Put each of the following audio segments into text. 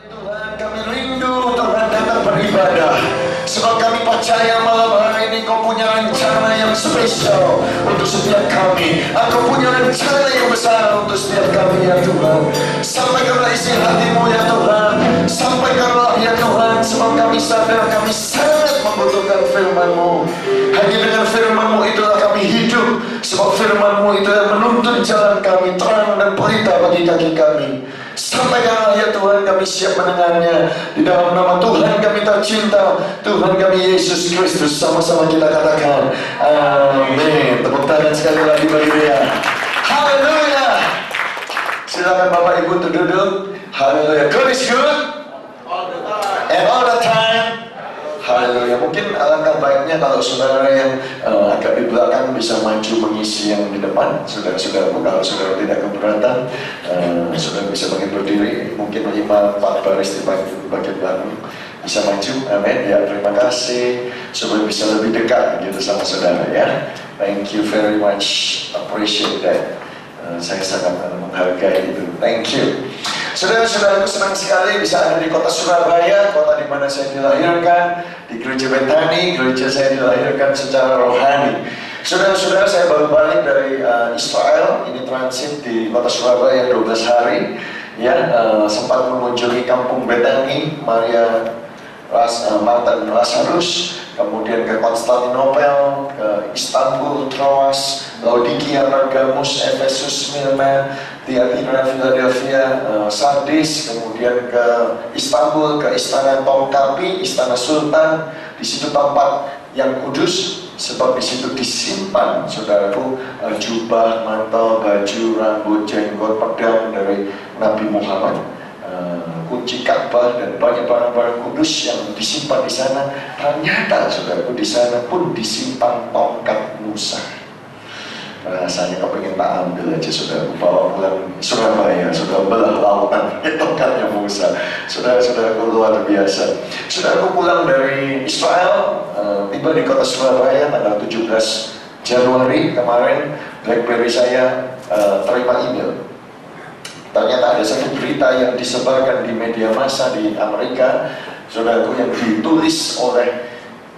Tuhan, kami rindu Tuhan datang beribadah, sebab kami percaya malam hari ini Kau punya rencana yang spesial untuk setiap kami. Engkau punya rencana yang besar untuk setiap kami ya Tuhan. Sampaikanlah isi hati-Mu ya Tuhan, sampaikanlah ya Tuhan, sebab kami sadar kami sangat membutuhkan firman-Mu. Hanya dengan firman-Mu itulah kami hidup, sebab firman-Mu itu yang menuntun jalan kami, terang dan pelita bagi kaki kami. Sampaikanlah ya Tuhan, kami siap mendengarnya. Di dalam nama Tuhan kami tercinta, Tuhan kami Yesus Kristus. Sama-sama kita katakan amin. Tepuk tangan sekali lagi bagi dia. Haleluya. Silakan Bapak Ibu duduk. Haleluya. God is good all the time. And all the time. Haleluya. Mungkin alangkah baiknya kalau saudara yang agak di belakang bisa maju mengisi yang di depan. Saudara-saudara, kalau saudara tidak keberatan, saudara bisa berdiri. Mungkin 5-4 baris di bagian belakang bisa maju. Amin. Ya, terima kasih. Supaya bisa lebih dekat gitu sama saudara ya. Thank you very much. Appreciate that. Saya sangat menghargai itu. Thank you. Saudara-saudaraku, senang sekali bisa ada di kota Surabaya, kota di mana saya dilahirkan, di gereja Bethany, gereja saya dilahirkan secara rohani. Saudara-saudara, saya baru balik dari Israel, ini transit di kota Surabaya 12 hari, ya, sempat mengunjungi kampung Bethany, Maria Marta dan Lazarus, kemudian ke Konstantinopel, ke Istanbul, Troas, Laodikia, Pergamus, Efesus, Smyrna, Tiatira, Philadelphia, Sardis, kemudian ke Istanbul, ke Istana Topkapi, Istana Sultan. Di situ tempat yang kudus, sebab di situ disimpan, saudaraku, jubah, mantel, baju, rambut, jenggot, pedang dari Nabi Muhammad, kunci Ka'bah dan banyak barang-barang kudus yang disimpan di sana. Ternyata, saudaraku, di sana pun disimpan tongkat Musa. Rasanya kepingin tak ambil aja, saudara, bawa pulang Surabaya, sudah belah lautan tongkatnya Musa. Saudara-saudaraku luar biasa. Saudaraku pulang dari Israel, tiba di kota Surabaya tanggal 17 Januari kemarin. BlackBerry saya terima email. Ternyata ada satu berita yang disebarkan di media massa di Amerika, saudaraku, yang ditulis oleh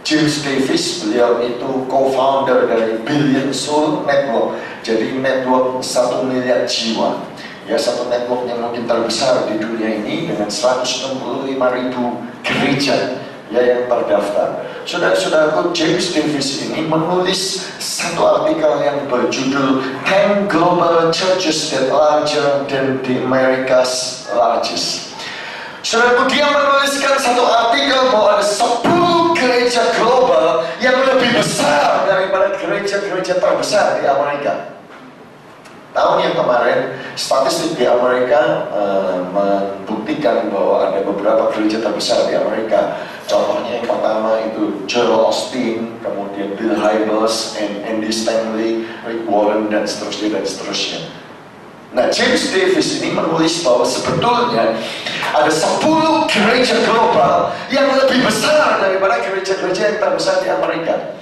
James Davis. Beliau itu co-founder dari Billion Soul Network. Jadi network 1 miliar jiwa, ya, satu network yang mungkin terbesar di dunia ini dengan 165.000 gereja, ya, yang terdaftar. Saudara-saudaraku, James Davis ini menulis satu artikel yang berjudul 10 Global Churches That Larger Than the America's Largest. Saudaraku, dia menuliskan satu artikel bahwa ada 10 gereja global yang lebih besar daripada gereja-gereja terbesar di Amerika. Tahun yang kemarin, statistik di Amerika membuktikan bahwa ada beberapa gereja terbesar di Amerika. Contohnya yang pertama itu Joel Osteen, kemudian Bill Hybels, Andy Stanley, Rick Warren, dan seterusnya dan seterusnya. Nah, James Davis ini menulis bahwa sebetulnya ada 10 gereja global yang lebih besar daripada gereja-gereja yang terbesar di Amerika.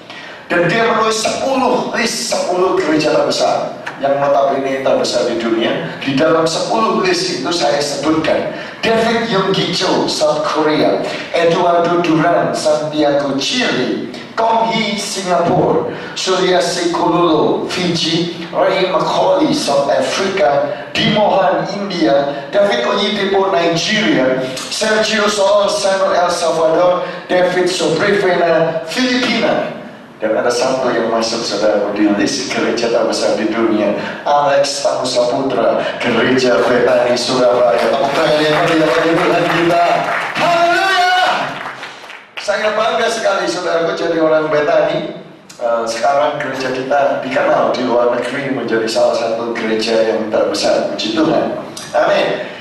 Dan dia menulis 10 gereja terbesar yang notabene terbesar di dunia. Di dalam 10 list itu saya sebutkan David Yonggi Cho, South Korea; Eduardo Duran, Santiago, Chile; Kong Hee, Singapura; Surya Sekululo, Fiji; Ray Macaulay, South Africa; Dimohan, India; David Oyedepo, Nigeria; Sergio Sol, El Salvador; David Sobrevena, Filipina. Dan ada satu yang masuk, saudara, di list gereja terbesar di dunia, Alex Tamusaputra, gereja Bethany Surabaya. Tepuk tangan yang meriah bagi Tuhan kita. Haleluya! Saya bangga sekali, saudaraku, jadi orang Bethany. Sekarang gereja kita dikenal di luar negeri menjadi salah satu gereja yang terbesar. Puji Tuhan. Amin.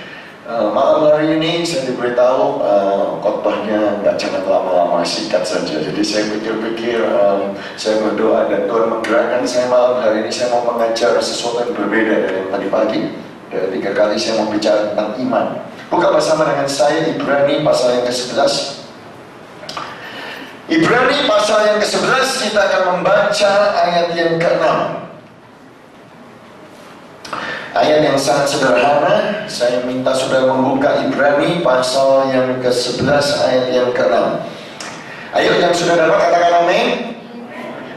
Malam hari ini saya diberitahu khotbahnya jangan lama-lama, singkat saja. Jadi saya pikir-pikir, saya berdoa dan Tuhan menggerakkan saya malam hari ini. Saya mau mengajar sesuatu yang berbeda dari yang tadi pagi. Dari 3 kali saya mau bicara tentang iman. Buka bersama dengan saya Ibrani pasal yang ke-11. Ibrani pasal yang ke-11, kita akan membaca ayat yang ke-6. Ayat yang sangat sederhana. Saya minta saudara membuka Ibrani pasal yang ke-11 ayat yang ke-6. Ayo yang sudah dapat katakan amin.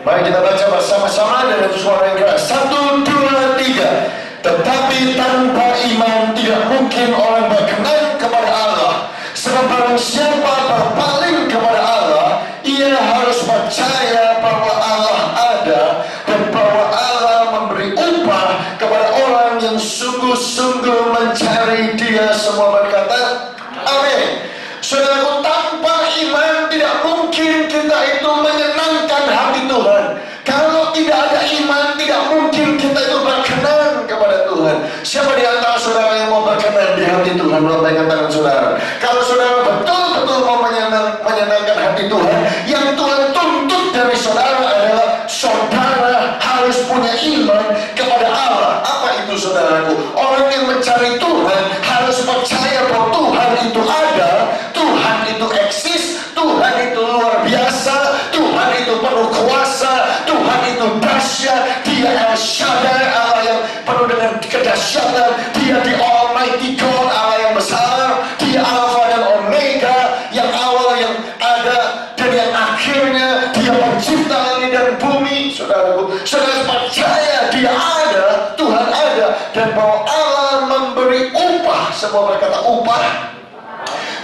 Mari kita baca bersama-sama dengan suara yang keras. 1, 2, 3. Tetapi tanpa iman tidak mungkin orang berkenan kepada Allah. Sebab barang siapa berpaling kepada Allah, ia harus percaya bahwa Allah ada dan bahwa Allah memberi upah kepada orang yang sungguh-sungguh mencari Dia. Semua berkata amin. Saudaraku, tanpa iman tidak mungkin kita itu menyenangkan hati Tuhan. Kalau tidak ada iman, tidak mungkin kita itu berkenan kepada Tuhan. Siapa di antara saudara yang mau berkenan di hati Tuhan? Lambaikan tangan saudara. Kalau saudara betul-betul mau menyenangkan hati Tuhan, yang Tuhan tuntut dari saudara adalah saudara harus punya iman kepada Allah. Apa itu saudaraku? Orang yang mencari Tuhan harus percaya bahwa Tuhan itu ada, Tuhan itu eksis, Tuhan itu luar biasa, Tuhan itu penuh kuasa, Tuhan itu dahsyat. Dia El Shaddai, Allah yang penuh dengan kedahsyatan. Dia di Almighty God, Allah yang besar. Dia Alpha dan Omega, yang awal, yang ada, dan yang akhirnya. Dia pencipta langit dan bumi. Saudaraku, saudara percaya Dia ada, Tuhan ada, dan bahwa Allah memberi upah. Semua berkata upah.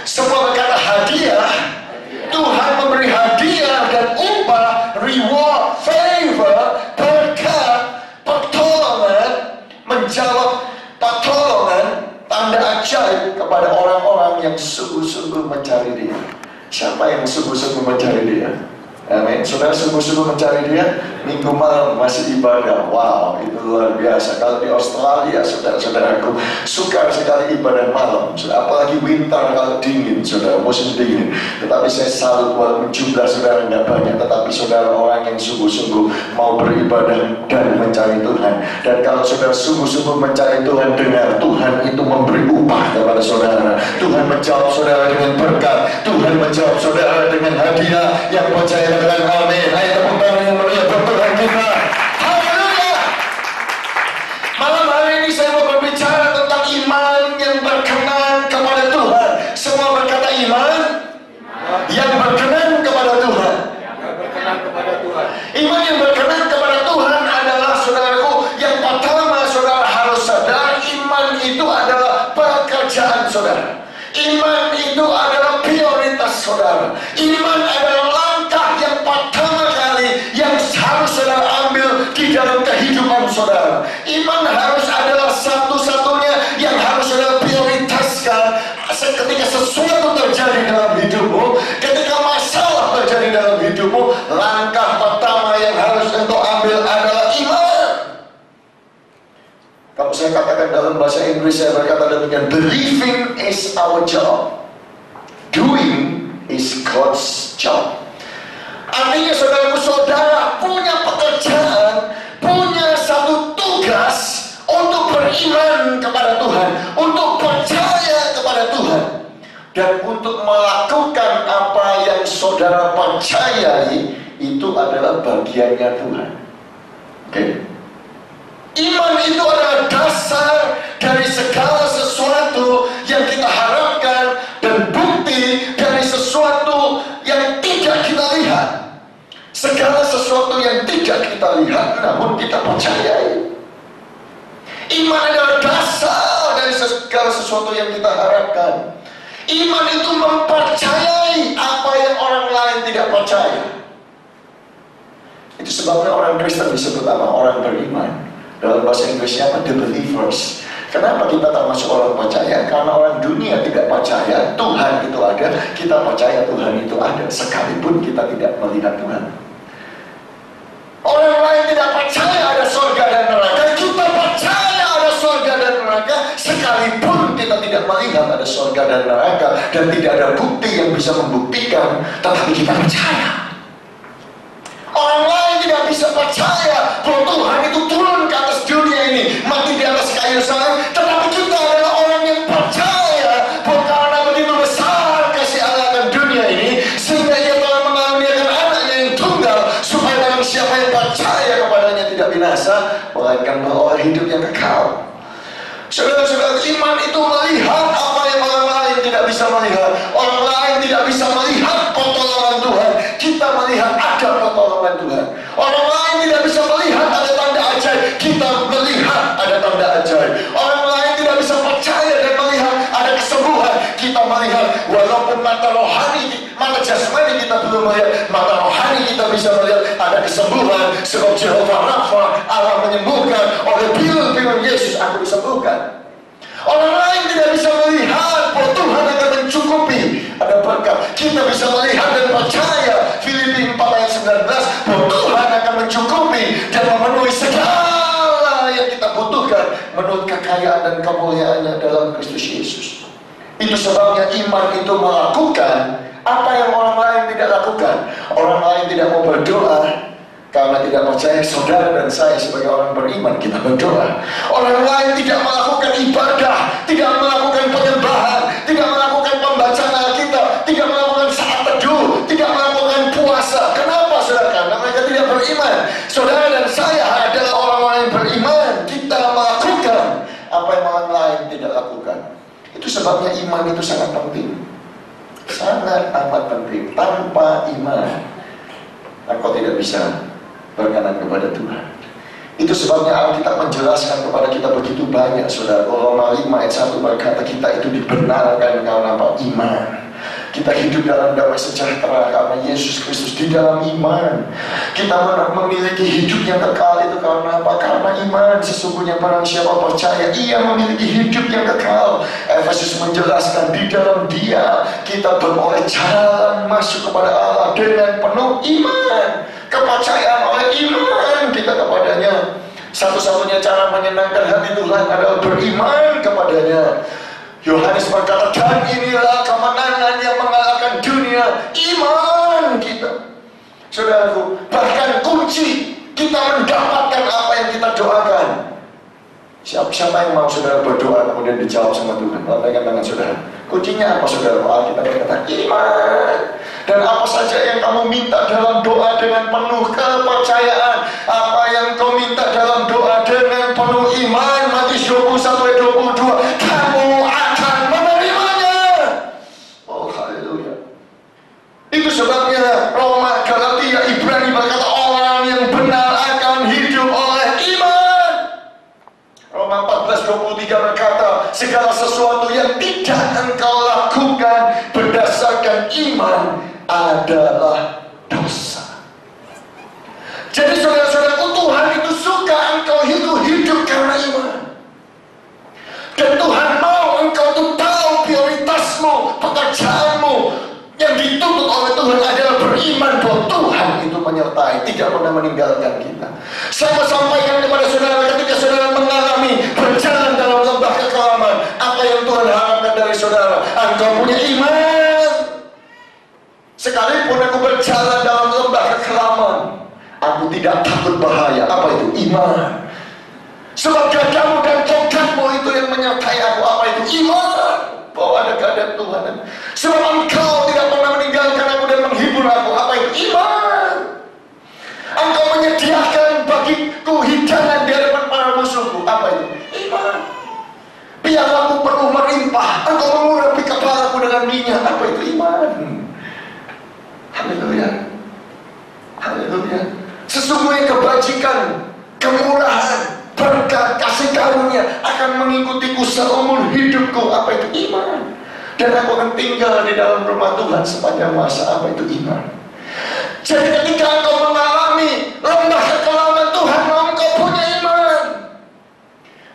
Semua berkata hadiah. Tuhan memberi hadiah dan upah, reward, favor, berkat, pertolongan, menjawab pertolongan, tanda ajaib kepada orang-orang yang sungguh-sungguh mencari Dia. Siapa yang sungguh-sungguh mencari Dia? Amin. Saudara sungguh-sungguh mencari Dia. Minggu malam masih ibadah. Wow, itu luar biasa. Kalau di Australia, saudara-saudaraku, suka sekali ibadah malam. Apalagi winter, kalau dingin, saudara, musim dingin. Tetapi saya salut, walaupun jumlah saudara nggak banyak, tetapi saudara orang yang sungguh-sungguh mau beribadah dan mencari Tuhan. Dan kalau saudara sungguh-sungguh mencari Tuhan, dengar, Tuhan itu memberi upah kepada saudara. Tuhan menjawab saudara dengan berkat. Tuhan menjawab saudara dengan hadiah. Yang percaya dengan amin. Ayo tepuk tangan yang meriah buat Tuhan kita. Haleluya. Malam hari ini saya mau berbicara tentang iman yang berkenan kepada Tuhan. Semua berkata iman yang berkenan kepada Tuhan. Iman yang berkenan kepada Tuhan adalah, saudaraku, yang pertama saudara harus sadar, iman itu adalah pekerjaan saudara. Iman itu adalah prioritas saudara. Iman adalah langkah yang pertama kali yang harus saudara ambil di dalam kehidupan saudara. Iman harus adalah satu-satunya yang harus saudara prioritaskan ketika sesuatu terjadi dalam hidupmu, ketika masalah terjadi dalam hidupmu. Langkah pertama yang harus engkau ambil adalah iman. Kalau saya katakan dalam bahasa Inggris, saya berkata demikian: believing is our job, doing is God's job. Artinya saudaraku, saudara punya pekerjaan, punya satu tugas untuk beriman kepada Tuhan, untuk percaya kepada Tuhan, dan untuk melakukan apa yang saudara percayai. Itu adalah bagiannya Tuhan. Oke? Iman itu adalah dasar dari segala sesuatu yang kita harapkan dan bukti dari sesuatu yang tidak kita lihat. Segala sesuatu yang tidak kita lihat namun kita percayai. Iman adalah dasar dari segala sesuatu yang kita harapkan. Iman itu mempercayai apa yang orang lain tidak percaya. Itu sebabnya orang Kristen disebut apa? Orang beriman. Dalam bahasa Inggrisnya apa? The believers. Kenapa kita termasuk orang percaya? Karena orang dunia tidak percaya Tuhan itu ada. Kita percaya Tuhan itu ada, sekalipun kita tidak melihat Tuhan. Orang lain tidak percaya ada surga dan neraka. Kita percaya ada surga dan neraka, sekalipun kita tidak melihat ada surga dan neraka, dan tidak ada bukti yang bisa membuktikan, tetapi kita percaya. Orang lain tidak bisa percaya bahwa Tuhan itu turun ke atas dunia ini, mati di atas kayu salib, tetapi kita adalah orang yang percaya bahwa karena begitu besar kasih Allah akan dunia ini, sehingga Ia telah mengaruniakan anaknya yang tunggal, supaya siapa yang percaya kepadanya tidak binasa, melainkan beroleh hidup yang kekal. Saudara-saudara, iman itu melihat apa yang orang lain tidak bisa melihat. Orang lain tidak bisa melihat pertolongan Tuhan. Kita melihat ada pertolongan Tuhan. Orang lain tidak bisa melihat ada tanda ajaib. Kita melihat ada tanda ajaib. Orang lain tidak bisa percaya dan melihat ada kesembuhan. Kita melihat walaupun mata rohani, mata jasmani kita belum melihat, mata rohani kita bisa melihat ada kesembuhan. Sebab Jehovah Rafa, Allah menyembuhkan. Oleh pilur-pilur Yesus aku disembuhkan. Orang lain tidak bisa melihat bahwa Tuhan akan mencukupi. Ada berkat. Kita bisa melihat dan percaya Filipi 4 ayat 19 bahwa Tuhan akan mencukupi dan memenuhi segala yang kita butuhkan menurut kekayaan dan kemuliaannya dalam Kristus Yesus. Itu sebabnya iman itu melakukan apa yang orang lain tidak lakukan. Orang lain tidak mau berdoa karena tidak percaya. Saudara dan saya sebagai orang beriman, kita berdoa. Orang lain tidak melakukan ibadah, tidak melakukan penyembahan, tidak melakukan pembacaan Alkitab, tidak melakukan saat teduh, tidak melakukan puasa. Kenapa saudara? Karena mereka tidak beriman. Saudara dan saya adalah orang-orang yang beriman. Kita melakukan apa yang orang lain tidak lakukan. Itu sebabnya iman itu sangat penting. Sangat amat penting. Tanpa iman engkau tidak bisa berkenan kepada Tuhan. Itu sebabnya Alkitab menjelaskan kepada kita begitu banyak, saudara. Roma 5 ayat 1 berkata kita itu dibenarkan karena apa? Iman. Kita hidup dalam damai sejahtera karena Yesus Kristus di dalam iman. Kita memiliki hidup yang kekal itu karena apa? Karena iman. Sesungguhnya barang siapa percaya, ia memiliki hidup yang kekal. Efesus menjelaskan di dalam Dia kita beroleh jalan masuk kepada Allah dengan penuh iman. Kepercayaan oleh iman kita kepadanya. Satu-satunya cara menyenangkan hati Tuhan adalah beriman kepadanya. Yohanes berkata, dan inilah kemenangan yang mengalahkan dunia, iman kita. Saudaraku, bahkan kunci kita mendapatkan apa yang kita doakan. Siapa yang mau saudara berdoa kemudian dijawab sama Tuhan? Lambaikan tangan saudara. Kuncinya apa saudara? Alkitab berkata iman. Dan apa saja yang kamu minta dalam doa dengan penuh kepercayaan, apa yang kau minta dalam doa dengan penuh iman, Matius 21 ayat 22, kamu akan menerimanya. Oh haleluya. Itu sebabnya Roma, Galatia, Ibrani berkata orang yang benar akan hidup oleh iman. Roma 14:23 berkata segala sesuatu yang tidak engkau lakukan berdasarkan iman adalah dosa. Jadi saudara-saudaraku, Tuhan itu suka engkau hidup karena iman. Dan Tuhan mau engkau itu tahu prioritasmu, pekerjaanmu. Yang dituntut oleh Tuhan adalah beriman bahwa Tuhan itu menyertai, tidak pernah meninggalkan kita. Saya mau sampaikan kepada saudara, ketika saudara mengalami berjalan dalam lembah kekelaman, apa yang Tuhan harapkan dari saudara? Engkau punya iman. Sekalipun aku berjalan dalam lembah kekelaman, aku tidak takut bahaya. Apa itu? Iman. Sebab gadamu dan tongkatmu itu yang menyertai aku. Apa itu? Iman. Bahwa ada keadaan Tuhan. Sebab engkau tidak pernah meninggalkan aku dan menghibur aku. Apa itu? Iman. Engkau menyediakan bagiku hidangan di hadapan para musuhku. Apa itu? Iman. Pialaku penuh melimpah. Engkau mengurapi kepalaku dengan minyak. Apa itu? Iman. Haleluya. Haleluya. Sesungguhnya kebajikan, kemurahan, berkat, kasih karunia akan mengikutiku seumur hidupku. Apa itu? Iman. Dan aku akan tinggal di dalam rumah Tuhan sepanjang masa. Apa itu? Iman. Jadi ketika engkau mengalami lembah kekelaman, Tuhan mau engkau punya iman.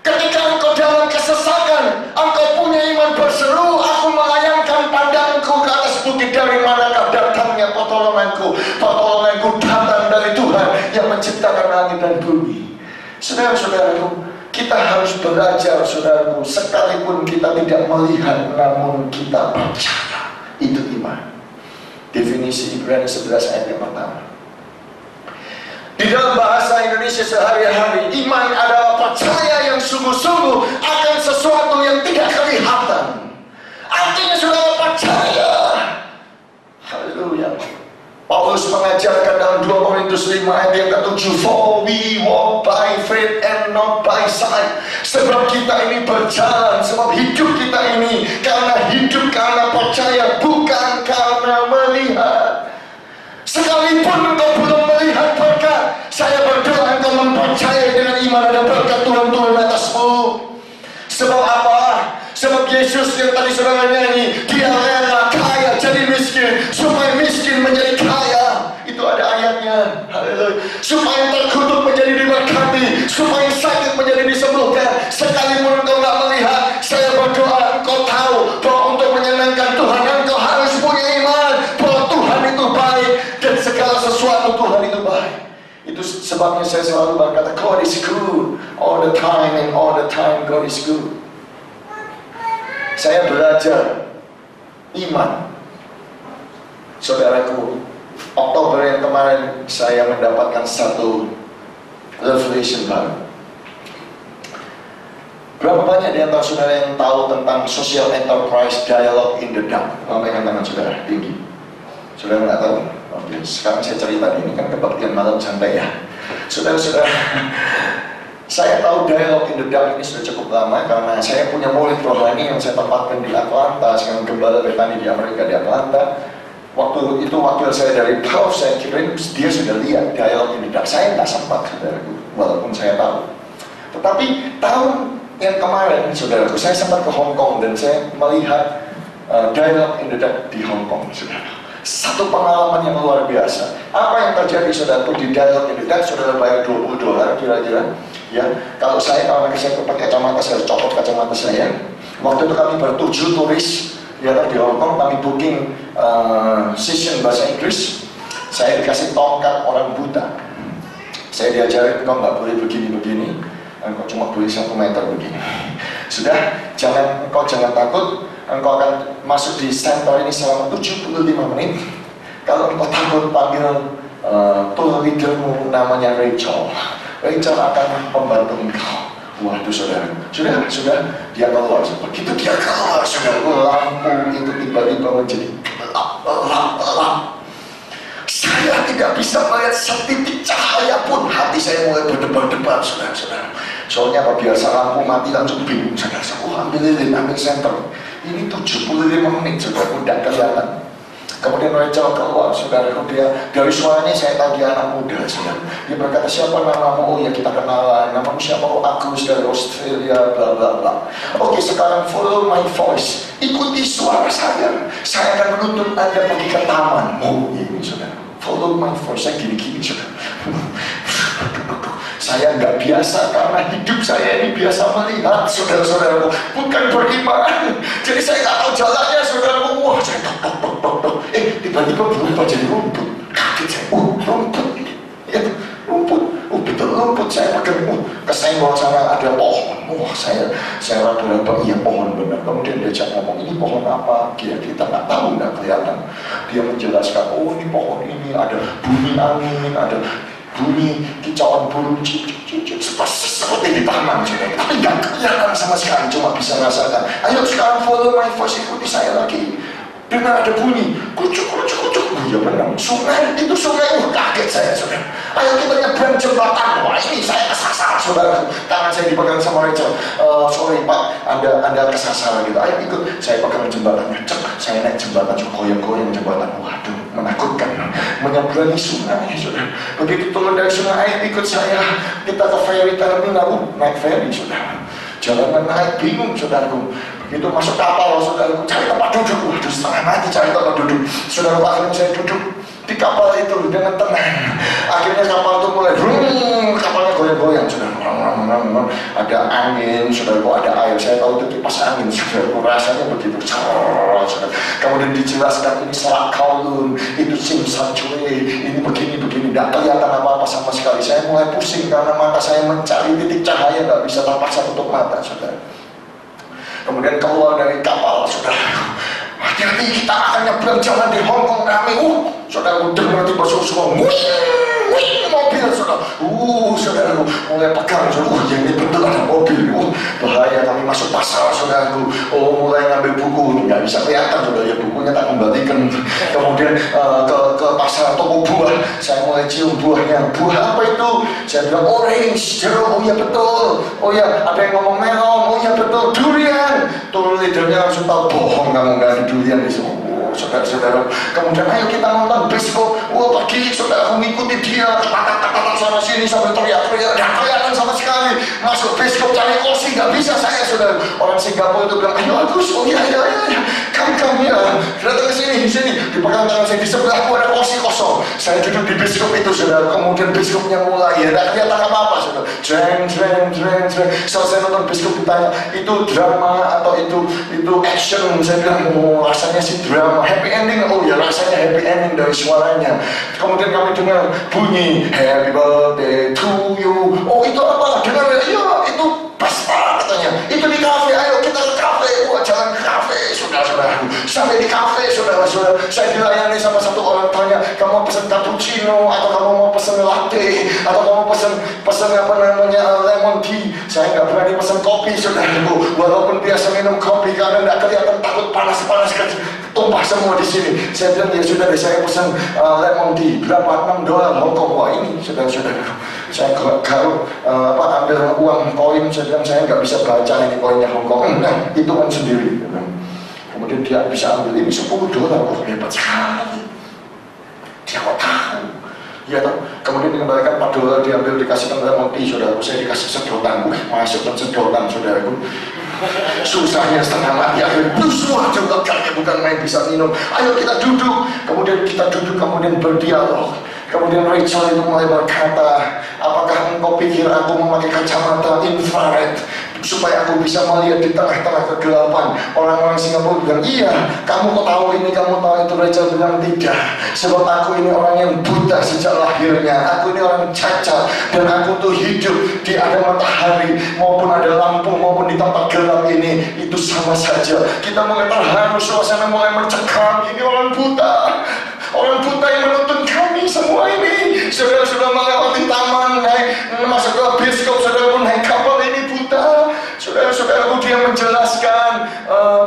Ketika engkau dalam kesesakan, engkau punya iman berseru, aku melayangkan pandangku ke atas bukit, dari manakah datangnya pertolonganku? Pertolonganku datang dari Tuhan yang menciptakan langit dan bumi. Saudara-saudaraku, kita harus belajar, saudaraku, sekalipun kita tidak melihat, namun kita percaya. Itu iman. Definisi Ibrani 11 ayat yang pertama. Di dalam bahasa Indonesia sehari-hari, iman adalah percaya yang sungguh-sungguh akan sesuatu yang tidak kelihatan. Artinya saudara percaya. Haleluya. Paulus mengajarkan dalam dalam 2 Korintus 5 ayat yang ke-7, for we walk by faith and not by sight. Sebab kita ini berjalan, sebab hidup kita ini karena percaya, bukan karena melihat. Sekalipun engkau belum melihat berkat, saya berdoa engkau mempercayai dengan iman ada berkat Tuhan turun atasmu. Sebab apa? Sebab Yesus yang tadi saudara nyanyi, dia rela kaya jadi miskin supaya miskin menjadi kaya. Itu ada ayatnya. Haleluya. Supaya terkutuk menjadi diberkati, supaya sakit menjadi disembuhkan. Sekalipun engkau tidak melihat, saya berdoa engkau tahu bahwa untuk menyenangkan Tuhan engkau harus punya iman bahwa Tuhan itu baik dan segala sesuatu Tuhan itu baik. Itu sebabnya saya selalu berkata, God is good all the time, and all the time God is good. Saya belajar iman. Saudaraku, Oktober yang kemarin saya mendapatkan satu revelation baru. Berapa banyak di antara saudara yang tahu tentang social enterprise dialogue in the dark? Lambaikan tangan saudara, tinggi. Saudara nggak tahu? Oke, sekarang saya cerita ini kan kebaktian malam santai ya. Saudara-saudara, saya tahu dialog in the dark ini sudah cukup lama karena saya punya murid rohani yang saya tempatkan di Atlanta, sekarang gembala Bethany di Amerika di Atlanta. Waktu itu wakil saya dari Perth, saya kira dia sudah lihat dialog in the dark. Saya nggak sempat, saudaraku, walaupun saya tahu. Tetapi tahun yang kemarin, saudaraku, saya sempat ke Hong Kong dan saya melihat dialog in the dark di Hong Kong, saudara. Satu pengalaman yang luar biasa. Apa yang terjadi, saudaraku, di dialog in the dark? Saudara bayar $20 kira-kira. Ya, kalau saya pakai kacamata, saya copot kacamata saya. Waktu itu kami bertujuh turis ya di Hong Kong, kami booking session bahasa Inggris. Saya dikasih tongkat orang buta. Saya diajarin engkau nggak boleh begini-begini, engkau cuma boleh 1 meter begini. Sudah, engkau jangan takut, engkau akan masuk di center ini selama 75 menit. Kalau engkau takut, panggil tour leadermu namanya Rachel. Rachel akan membantu engkau. Waduh saudara, sudah dia keluar. Begitu dia keluar, saudara, lampu itu tiba-tiba menjadi gelap. Saya tidak bisa melihat setitik cahaya pun. Hati saya mulai berdebar-debar, saudara-saudara. Soalnya apa, biasa lampu mati langsung bingung, saudara. Ambil lilin, ambil senter. Ini 75 menit, saudara, tidak kelihatan. Kemudian Rachel keluar, saudara, dia dari suaranya saya tahu dia anak muda, saudara. Dia berkata, siapa namamu? Oh ya, kita kenalan. Namamu siapa? Oh, Agus dari Australia, bla bla bla. Oke, sekarang follow my voice. Ikuti suara saya. Saya akan menuntut Anda pergi ke taman. Oh, ini saudara. Follow my voice. Saya gini-gini, saudara. Saya nggak biasa karena hidup saya ini biasa melihat, saudara-saudaraku, bukan beriman. Jadi saya nggak tahu jalannya, saudaraku. Wah, saya tok. Tiba-tiba berubah jadi rumput. Kaget saya. Rumput ini. Ya, rumput. Betul rumput. Saya pegang. Kesenggol sana ada pohon. Wah, saya raba-raba, iya pohon benar. Kemudian diajak ngomong, ini pohon apa? Kita nggak tahu, nggak kelihatan. Dia menjelaskan, oh ini pohon ini ada bunyi angin, ada bunyi kicauan burung seperti di taman, saudara. Tapi nggak kelihatan sama sekali, cuma bisa rasakan. Ayo sekarang follow my voice, ikuti saya lagi. Dengar ada bunyi kucuk. Oh ya benar, sungai itu sungai. Kaget saya, saudara. Ayo kita nyebrang jembatan. Wah, ini saya kesasar, saudara. Tangan saya dipegang sama Rachel. Sorry Pak, Anda kesasar gitu. Ayo ikut. Saya pegang jembatannya. Saya naik jembatan, goyang-goyang jembatan. Waduh, menakutkan. Menyeberangi sungai, saudara. Begitu turun dari sungai, ayo ikut saya. Kita ke ferry terminal. Naik ferry, saudara. Jalanan naik, bingung, saudaraku. Begitu masuk kapal, saudaraku, cari tempat duduk. Waduh, setengah mati cari tempat duduk. Saudaraku, akhirnya saya duduk di kapal itu dengan tenang. Akhirnya kapal itu mulai kapalnya goyang-goyang, saudara. Ada angin, saudaraku, ada air. Saya tahu itu kipas angin, saudaraku. Rasanya begitu. Saudara. Kemudian dijelaskan ini Selat Kowloon, itu Tsim Sha Tsui, ini begini. Tidak kelihatan apa-apa sama sekali. Saya mulai pusing karena mata saya mencari titik cahaya, nggak bisa terpaksa tutup mata, saudara. Kemudian keluar dari kapal, saudara. Hati-hati, kita akan nyebrang jalan di Hong Kong rame. Saudara, dengar tiba-tiba semua. wing mobil saudara. Saudaraku mulai pegang saudara. Ya ini betul ada mobil. Bahaya, kami masuk pasar saudaraku. Mulai ngambil buku, nggak bisa kelihatan saudara ya, bukunya tak kembalikan. Kemudian ke pasar toko buah, saya mulai cium buahnya. Buah apa itu? Saya bilang orange, jeruk. Oh ya betul. Oh ya ada yang ngomong melon. Oh ya betul. Durian. Tuh leadernya langsung tahu, bohong kamu nggak ada durian di sini. Saudara-saudara, kemudian ayo kita nonton bioskop. Pagi saudara aku ngikuti dia, kata-kata sana sini sampai teriak-teriak, nggak kelihatan sama sekali. Masuk bioskop cari kursi nggak bisa saya saudara. Orang Singapura itu bilang, ayo Agus, oh iya, kamu ya, datang ke sini, dipegang tangan saya, di sebelahku ada kursi kosong. Saya duduk di bioskop itu saudara. Kemudian bioskopnya mulai, ya nggak kelihatan apa-apa saudara. Jreng. Selesai nonton bioskop ditanya, itu drama atau itu action? Saya bilang, rasanya sih drama. Happy ending, oh ya rasanya happy ending dari suaranya. Kemudian kami dengar bunyi happy birthday to you. Oh itu apa? Dengar ya? Iya itu pesta katanya. Itu di kafe, ayo kita ke kafe. Jalan ke kafe, saudara-saudara. Sampai di kafe, saudara-saudara. Saya dilayani sama satu orang tanya, kamu mau pesan cappuccino atau kamu mau pesan latte atau kamu pesan apa namanya lemon tea. Saya nggak berani pesan kopi, saudaraku. Walaupun biasa minum kopi karena nggak kelihatan, takut panas kan. Tumpah semua di sini. Saya bilang ya sudah deh, saya pesan lemon tea berapa, $6 Hongkong. Wah ini saudara-saudara, saya garuk ambil uang koin. Saya bilang saya nggak bisa baca ini koinnya Hongkong. Nah itu kan sendiri. Kemudian dia bisa ambil ini $10. Oh hebat sekali. Dia kok tahu? Ya toh. Kemudian dikembalikan $4 diambil, dikasihkan lemon tea saudara. Saya dikasih sedotan, masukkan sedotan saudaraku. Susahnya setengah mati, akhirnya semua juga kayaknya bukan main bisa minum. Ayo kita duduk. Kemudian kita duduk, kemudian berdialog. Kemudian Rachel itu mulai berkata, apakah engkau pikir aku memakai kacamata infrared supaya aku bisa melihat di tengah-tengah kegelapan? Orang-orang Singapura bilang, iya. Kamu kok tahu ini, kamu tahu itu? Rachel bilang, tidak. Sebab aku ini orang yang buta sejak lahirnya. Aku ini orang cacat. Dan aku tuh hidup di ada matahari maupun ada lampu maupun di tempat gelap ini, itu sama saja. Kita mulai terharu, suasana mulai mencekam. Ini orang buta. Orang buta yang menuntun kami semua ini. Saudara sudah melewati taman, masuk ke bioskop, saudara pun naik kapal, ini buta. Saudara-saudaraku, dia menjelaskan,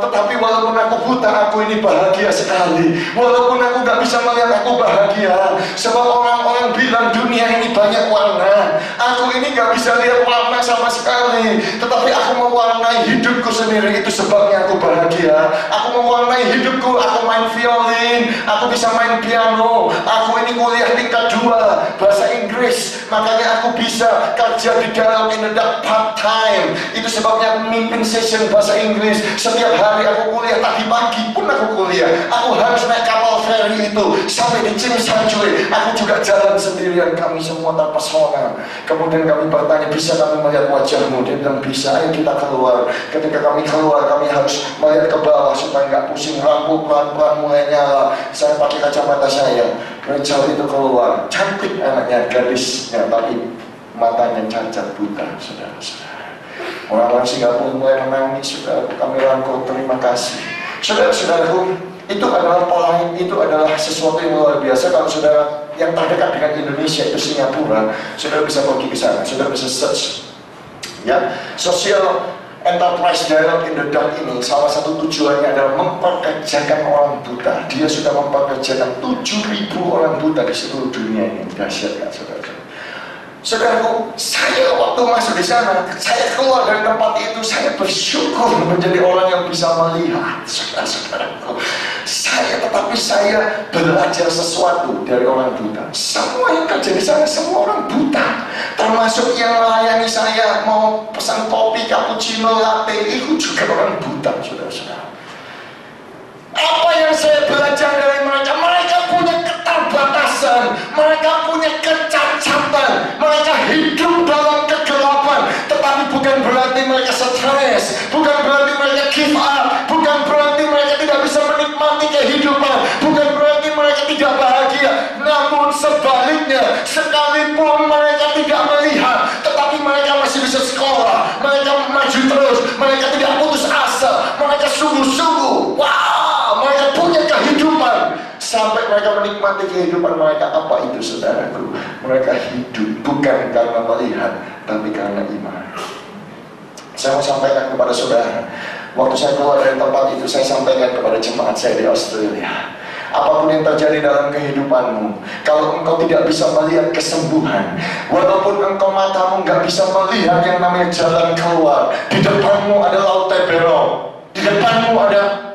tetapi walaupun aku buta, aku ini bahagia sekali. Walaupun aku gak bisa melihat, aku bahagia. Sebab orang-orang bilang dunia ini banyak warna. Aku ini gak bisa lihat warna sama sekali. Tetapi aku mewarnai hidupku sendiri, itu sebabnya aku bahagia. Aku mewarnai hidupku, aku main violin, aku bisa main piano. Aku ini kuliah tingkat 2 bahasa Inggris. Makanya aku bisa kerja di dalam in the dark part time. Itu sebabnya aku mimpin session bahasa Inggris. Setiap hari aku kuliah, tadi pagi pun aku kuliah. Aku harus naik kapal feri itu sampai di Tsim Sha Tsui. Aku juga jalan sendirian. Kami semua terpesona. Kemudian kami bertanya, bisa kami melihat wajahmu? Dia bilang bisa. Ayo kita keluar. Ketika kami keluar, kami harus melihat ke bawah supaya nggak pusing. Lampu pelan-pelan mulai nyala. Saya pakai kacamata saya. Rachel itu keluar. Cantik anaknya, gadisnya, tapi matanya cacat buta, saudara-saudara. Orang-orang Singapura mulai menangis, saudara. Kami rangkul, terima kasih. Saudara-saudaraku, itu adalah pola, itu adalah sesuatu yang luar biasa. Kalau saudara yang terdekat dengan Indonesia itu Singapura, saudara bisa pergi ke sana, saudara bisa search. Ya, Social Enterprise Dialogue in the Dark ini salah satu tujuannya adalah memperkerjakan orang buta. Dia sudah memperkerjakan 7.000 orang buta di seluruh dunia ini. Dahsyat kan saudara-saudara. Saudaraku, saya waktu masuk di sana, saya keluar dari tempat itu, saya bersyukur menjadi orang yang bisa melihat, saudara-saudaraku. Tetapi saya belajar sesuatu dari orang buta. Semua yang kerja di sana, semua orang buta. Termasuk yang melayani saya, mau pesan kopi, cappuccino, latte, itu juga orang buta, saudara-saudara. Apa yang saya belajar dari mereka? Mereka punya keterbatasan, mereka punya kecacatan, mereka hidup dalam kegelapan. Tetapi bukan berarti mereka stres, bukan berarti mereka give up, bukan berarti mereka tidak bisa menikmati kehidupan, bukan berarti mereka tidak bahagia. Namun sebaliknya, sekalipun mereka tidak melihat, tetapi mereka masih bisa sekolah, mereka maju terus, mereka tidak putus asa, mereka sungguh-sungguh. Wow, mereka punya kehidupan. sampai mereka menikmati kehidupan mereka. Apa itu saudaraku? Mereka hidup bukan karena melihat, tapi karena iman. Saya mau sampaikan kepada saudara, waktu saya keluar dari tempat itu, saya sampaikan kepada jemaat saya di Australia, apapun yang terjadi dalam kehidupanmu, kalau engkau tidak bisa melihat kesembuhan, walaupun engkau matamu nggak bisa melihat yang namanya jalan keluar, di depanmu ada Laut Tiberol, di depanmu ada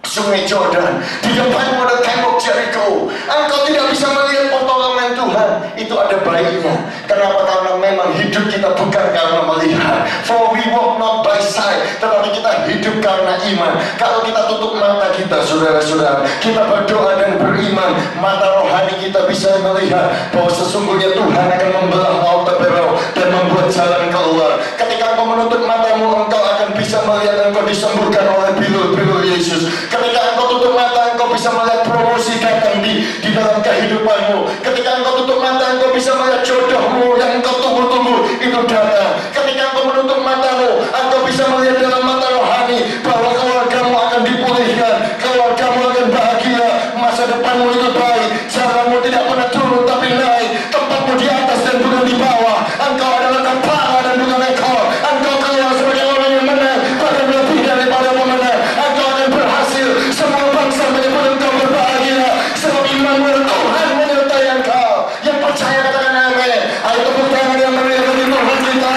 Sungai Jordan, di depanmu ada tembok Jericho, engkau tidak bisa melihat pertolongan Tuhan. Itu ada baiknya. Kenapa? Karena memang hidup kita bukan karena melihat. For we walk not by sight, tetapi kita hidup karena iman. Kalau kita tutup mata kita, saudara-saudara, kita berdoa dan beriman, mata rohani kita bisa melihat bahwa sesungguhnya Tuhan akan membelah Laut Tiberol dan membuat jalan keluar. Ketika engkau menutup matamu, engkau akan bisa melihat engkau disembuhkan oleh bilur-bilur Yesus. Ketika engkau tutup mata, engkau bisa melihat promosi datang di dalam kehidupanmu. Ketika engkau tutup mata, engkau bisa melihat jodohmu yang engkau tunggu-tunggu itu datang. Ketika engkau menutup matamu, engkau bisa melihat dalam mata rohani bahwa keluargamu akan dipulihkan, keluargamu akan bahagia, masa depanmu itu baik, jalanmu tidak pernah turun tapi naik, tempatmu di atas dan bukan di bawah. Engkau adalah kepala dan bukan ekor. Engkau keluar sebagai orang yang menang, bahkan lebih daripada pemenang. Engkau akan berhasil. Semua bangsa menyebut engkau berbahagia, sebab imanmu Tuhan menyertai engkau. Yang percaya katakan amin. Ayo tepuk tangan yang meriah bagi Tuhan kita.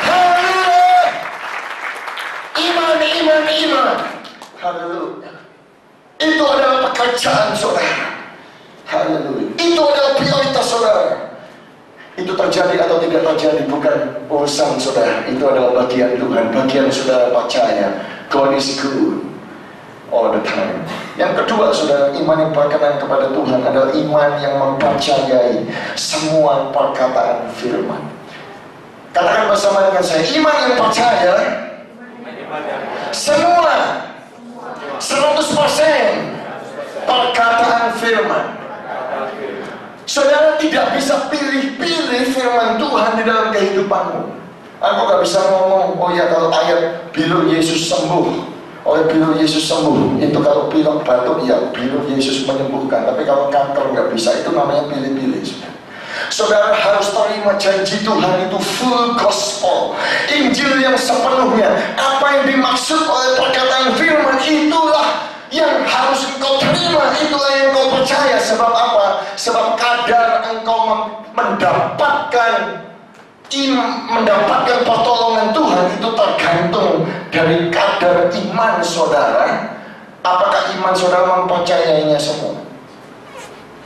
Haleluya. Iman, iman, iman. Haleluya. Itu adalah pekerjaan saudara. Haleluya. Itu adalah prioritas saudara. Itu terjadi atau tidak terjadi bukan urusan saudara. Itu adalah bagian Tuhan. Bagian saudara percaya God is good all the time. Yang kedua saudara, iman yang berkenan kepada Tuhan adalah iman yang mempercayai semua perkataan firman. Katakan bersama dengan saya, iman yang percaya semua 100% perkataan firman. Saudara tidak bisa pilih-pilih firman Tuhan di dalam kehidupanmu. Aku gak bisa ngomong, oh ya kalau ayat bilur Yesus sembuh, oleh bilur Yesus sembuh, itu kalau pilek batuk ya bilur Yesus menyembuhkan. Tapi kalau kanker nggak bisa, itu namanya pilih-pilih. Saudara harus terima janji Tuhan itu full gospel, Injil yang sepenuhnya. Apa yang dimaksud oleh perkataan firman itulah yang harus engkau terima, itulah yang engkau percaya. Sebab apa? Sebab kadar engkau mendapatkan pertolongan Tuhan itu tergantung dari kadar iman saudara. Apakah iman saudara mempercayainya semua?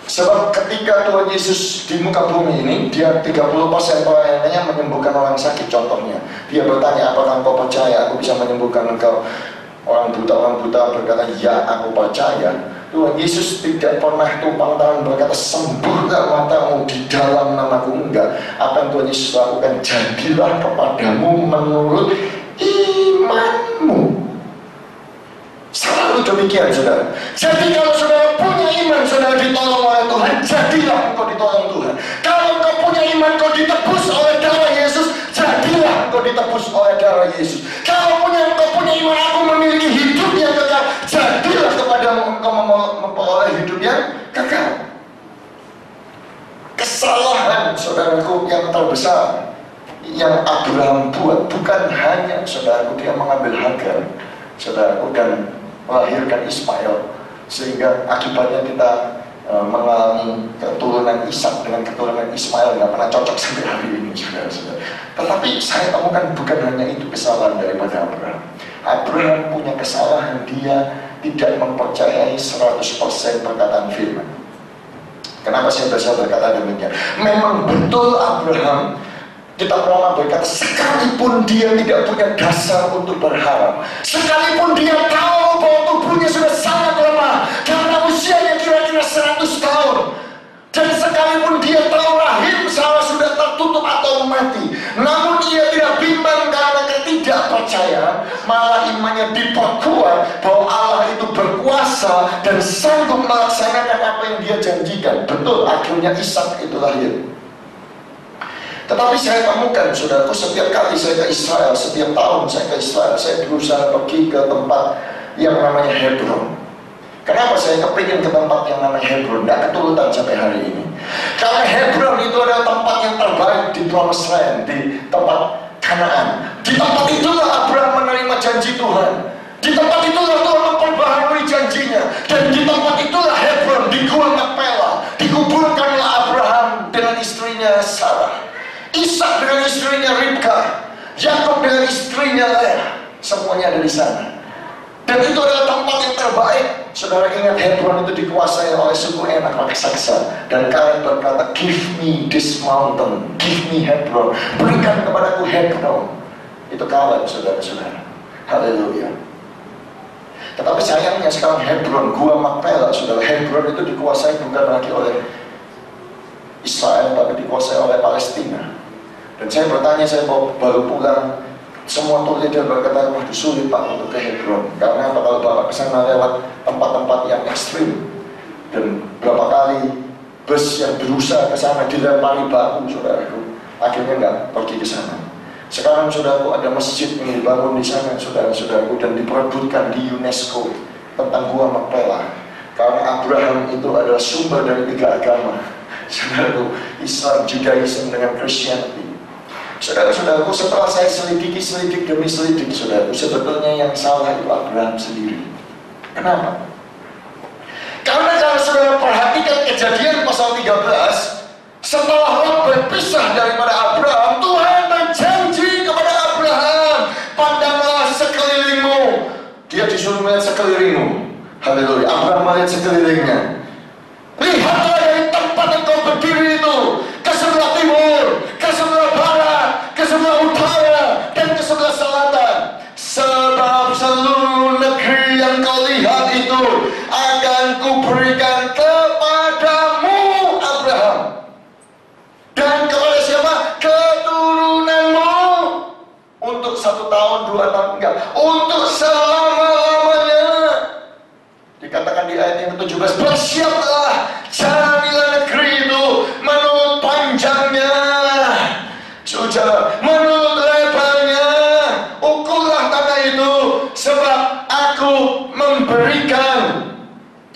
Sebab ketika Tuhan Yesus di muka bumi ini, dia 30% pelayanannya menyembuhkan orang sakit. Contohnya, dia bertanya, apakah engkau percaya aku bisa menyembuhkan engkau? Orang buta berkata, ya aku percaya. Tuhan Yesus tidak pernah tumpang tangan berkata, sembuhlah matamu di dalam namaku. Enggak. Apa yang Tuhan Yesus lakukan? Jadilah kepadamu menurut imanmu. Selalu demikian saudara. Jadi kalau saudara punya iman, saudara ditolong oleh Tuhan, jadilah engkau ditolong Tuhan. Kalau engkau punya iman, engkau ditebus oleh darah Yesus, jadilah engkau ditebus oleh darah Yesus. Kalau engkau punya iman, aku memiliki hidup yang kekal, jadilah kepadamu engkau memperoleh hidup yang kekal. Kesalahan saudaraku yang terbesar yang Abraham buat bukan hanya saudaraku dia mengambil Hagar saudaraku dan melahirkan Ismail, sehingga akibatnya kita mengalami keturunan Ishak dengan keturunan Ismail nggak pernah cocok sampai hari ini saudara-saudara. Tetapi saya temukan bukan hanya itu kesalahan daripada Abraham. Abraham punya kesalahan, dia tidak mempercayai 100% perkataan firman. Kenapa saya bisa berkata demikian? Memang betul Abraham, kitab Roma berkata, sekalipun dia tidak punya dasar untuk berharap, sekalipun dia tahu bahwa tubuhnya sudah sangat lemah karena usianya kira-kira 100 tahun, dan sekalipun dia tahu rahim sudah tertutup atau mati, namun ia tidak bimbang karena ketidakpercayaan, malah imannya diperkuat bahwa Allah itu berkuasa dan sanggup melaksanakan apa yang dia janjikan. Betul, akhirnya Ishak itu lahir. Tetapi saya temukan, saudaraku, setiap kali saya ke Israel, setiap tahun saya ke Israel, saya berusaha pergi ke tempat yang namanya Hebron. Kenapa saya kepingin ke tempat yang namanya Hebron? Nggak ketulutan sampai hari ini. Karena Hebron itu adalah tempat yang terbaik di Promised Land, di tempat Kanaan. Di tempat itulah Abraham menerima janji Tuhan. Di tempat itulah Tuhan memperbaharui janjinya. Dan di tempat itulah Hebron, di Gua Makpela, dikuburkanlah Abraham dengan istrinya Sarah, Ishak dengan istrinya Ribka, Yakub dengan istrinya Leah. Semuanya ada di sana. Dan itu adalah tempat yang terbaik. Saudara ingat Hebron itu dikuasai oleh suku Enak raksasa. Dan Kaleb berkata, give me this mountain, give me Hebron, berikan kepadaku Hebron. Itu Kaleb, saudara-saudara. Haleluya. Tetapi sayangnya sekarang Hebron, Gua Makpela, saudara, Hebron itu dikuasai bukan lagi oleh Israel, tapi dikuasai oleh Palestina. Dan saya bertanya, saya baru pulang, semua toledo berkata, waduh sulit Pak untuk ke Hebron. Karena kalau Bapak kesana lewat tempat-tempat yang ekstrim, dan berapa kali bus yang berusaha ke sana dilempari batu, saudaraku, akhirnya nggak pergi ke sana. Sekarang saudaraku ada masjid yang dibangun di sana, saudara-saudaraku, dan diperebutkan di UNESCO tentang Gua Makpela. Karena Abraham itu adalah sumber dari 3 agama, saudaraku, Islam, Judaism dengan Christianity. Saudara-saudaraku, setelah saya selidik demi selidik, saudaraku, sebetulnya yang salah itu Abraham sendiri. Kenapa? Karena kalau saudara perhatikan Kejadian pasal 13, setelah Lot berpisah daripada Abraham, Tuhan berjanji kepada Abraham, pandanglah sekelilingmu. Dia disuruh melihat sekelilingmu. Haleluya. Abraham melihat sekelilingnya. Lihatlah dari tempat engkau berdiri itu, ke sebelah timur, ke sebelah barat, ke sebelah utara, dan ke sebelah selatan. Sebab seluruh negeri yang kau lihat itu akan kuberikan kepadamu, Abraham. Dan kepada siapa? Keturunanmu. Untuk 1 tahun, 2 tahun, enggak, untuk selama-lamanya. Dikatakan di ayat yang ke-17, bersiaplah, carilah negeri itu menurut panjangnya, saudara, menurut lebarnya, ukurlah tanah itu, sebab aku memberikan,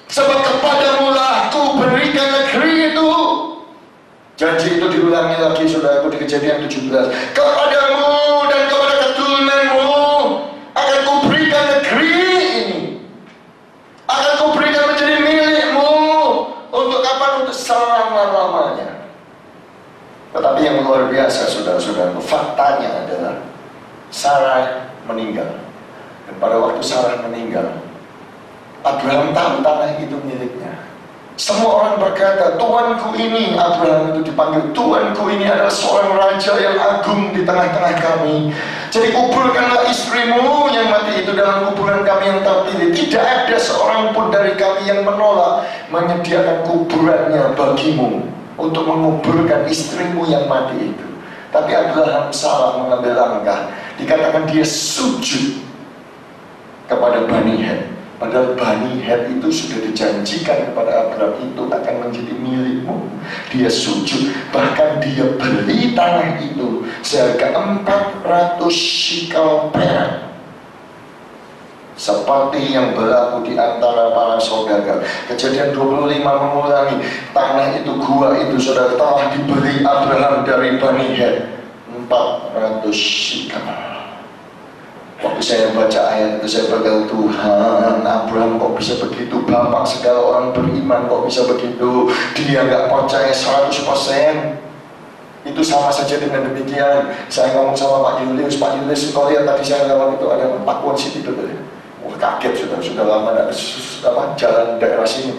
sebab kepadamu lah aku berikan negeri itu. Janji itu diulangi lagi, saudaraku, di Kejadian 17. Kepadamu dan kepada keturunanmu akan kuberikan negeri ini, akan kuberikan menjadi milikmu. Untuk kapan? Untuk selama-lamanya. Tetapi yang luar biasa, saudara-saudaraku, faktanya adalah Sarah meninggal. Dan pada waktu Sarah meninggal, Abraham tahu tanah itu miliknya. Semua orang berkata, Tuanku ini, Abraham itu dipanggil, Tuanku ini adalah seorang raja yang agung di tengah-tengah kami. Jadi kuburkanlah istrimu yang mati itu dalam kuburan kami yang terpilih. Tidak ada seorang pun dari kami yang menolak menyediakan kuburannya bagimu, untuk menguburkan istrimu yang mati itu. Tapi Abraham salah mengambil langkah. Dikatakan dia sujud kepada Bani Het. Padahal Bani Het itu sudah dijanjikan kepada Abraham itu akan menjadi milikmu. Dia sujud, bahkan dia beli tanah itu seharga 400 shekel perak. Seperti yang berlaku di antara para saudagar. Kejadian 25 mengulangi, tanah itu, gua itu, saudara, telah dibeli Abraham dari Bani Het 400 shekel. Waktu saya baca ayat itu, saya berkata, Tuhan, Abraham kok bisa begitu? Bapak segala orang beriman kok bisa begitu? Dia nggak percaya 100%. Itu sama saja dengan demikian. Saya ngomong sama Pak Julius, Pak Julius, kau lihat tadi saya lewat itu ada Pakuan City itu. Wah, kaget, sudah lama tidak jalan daerah sini.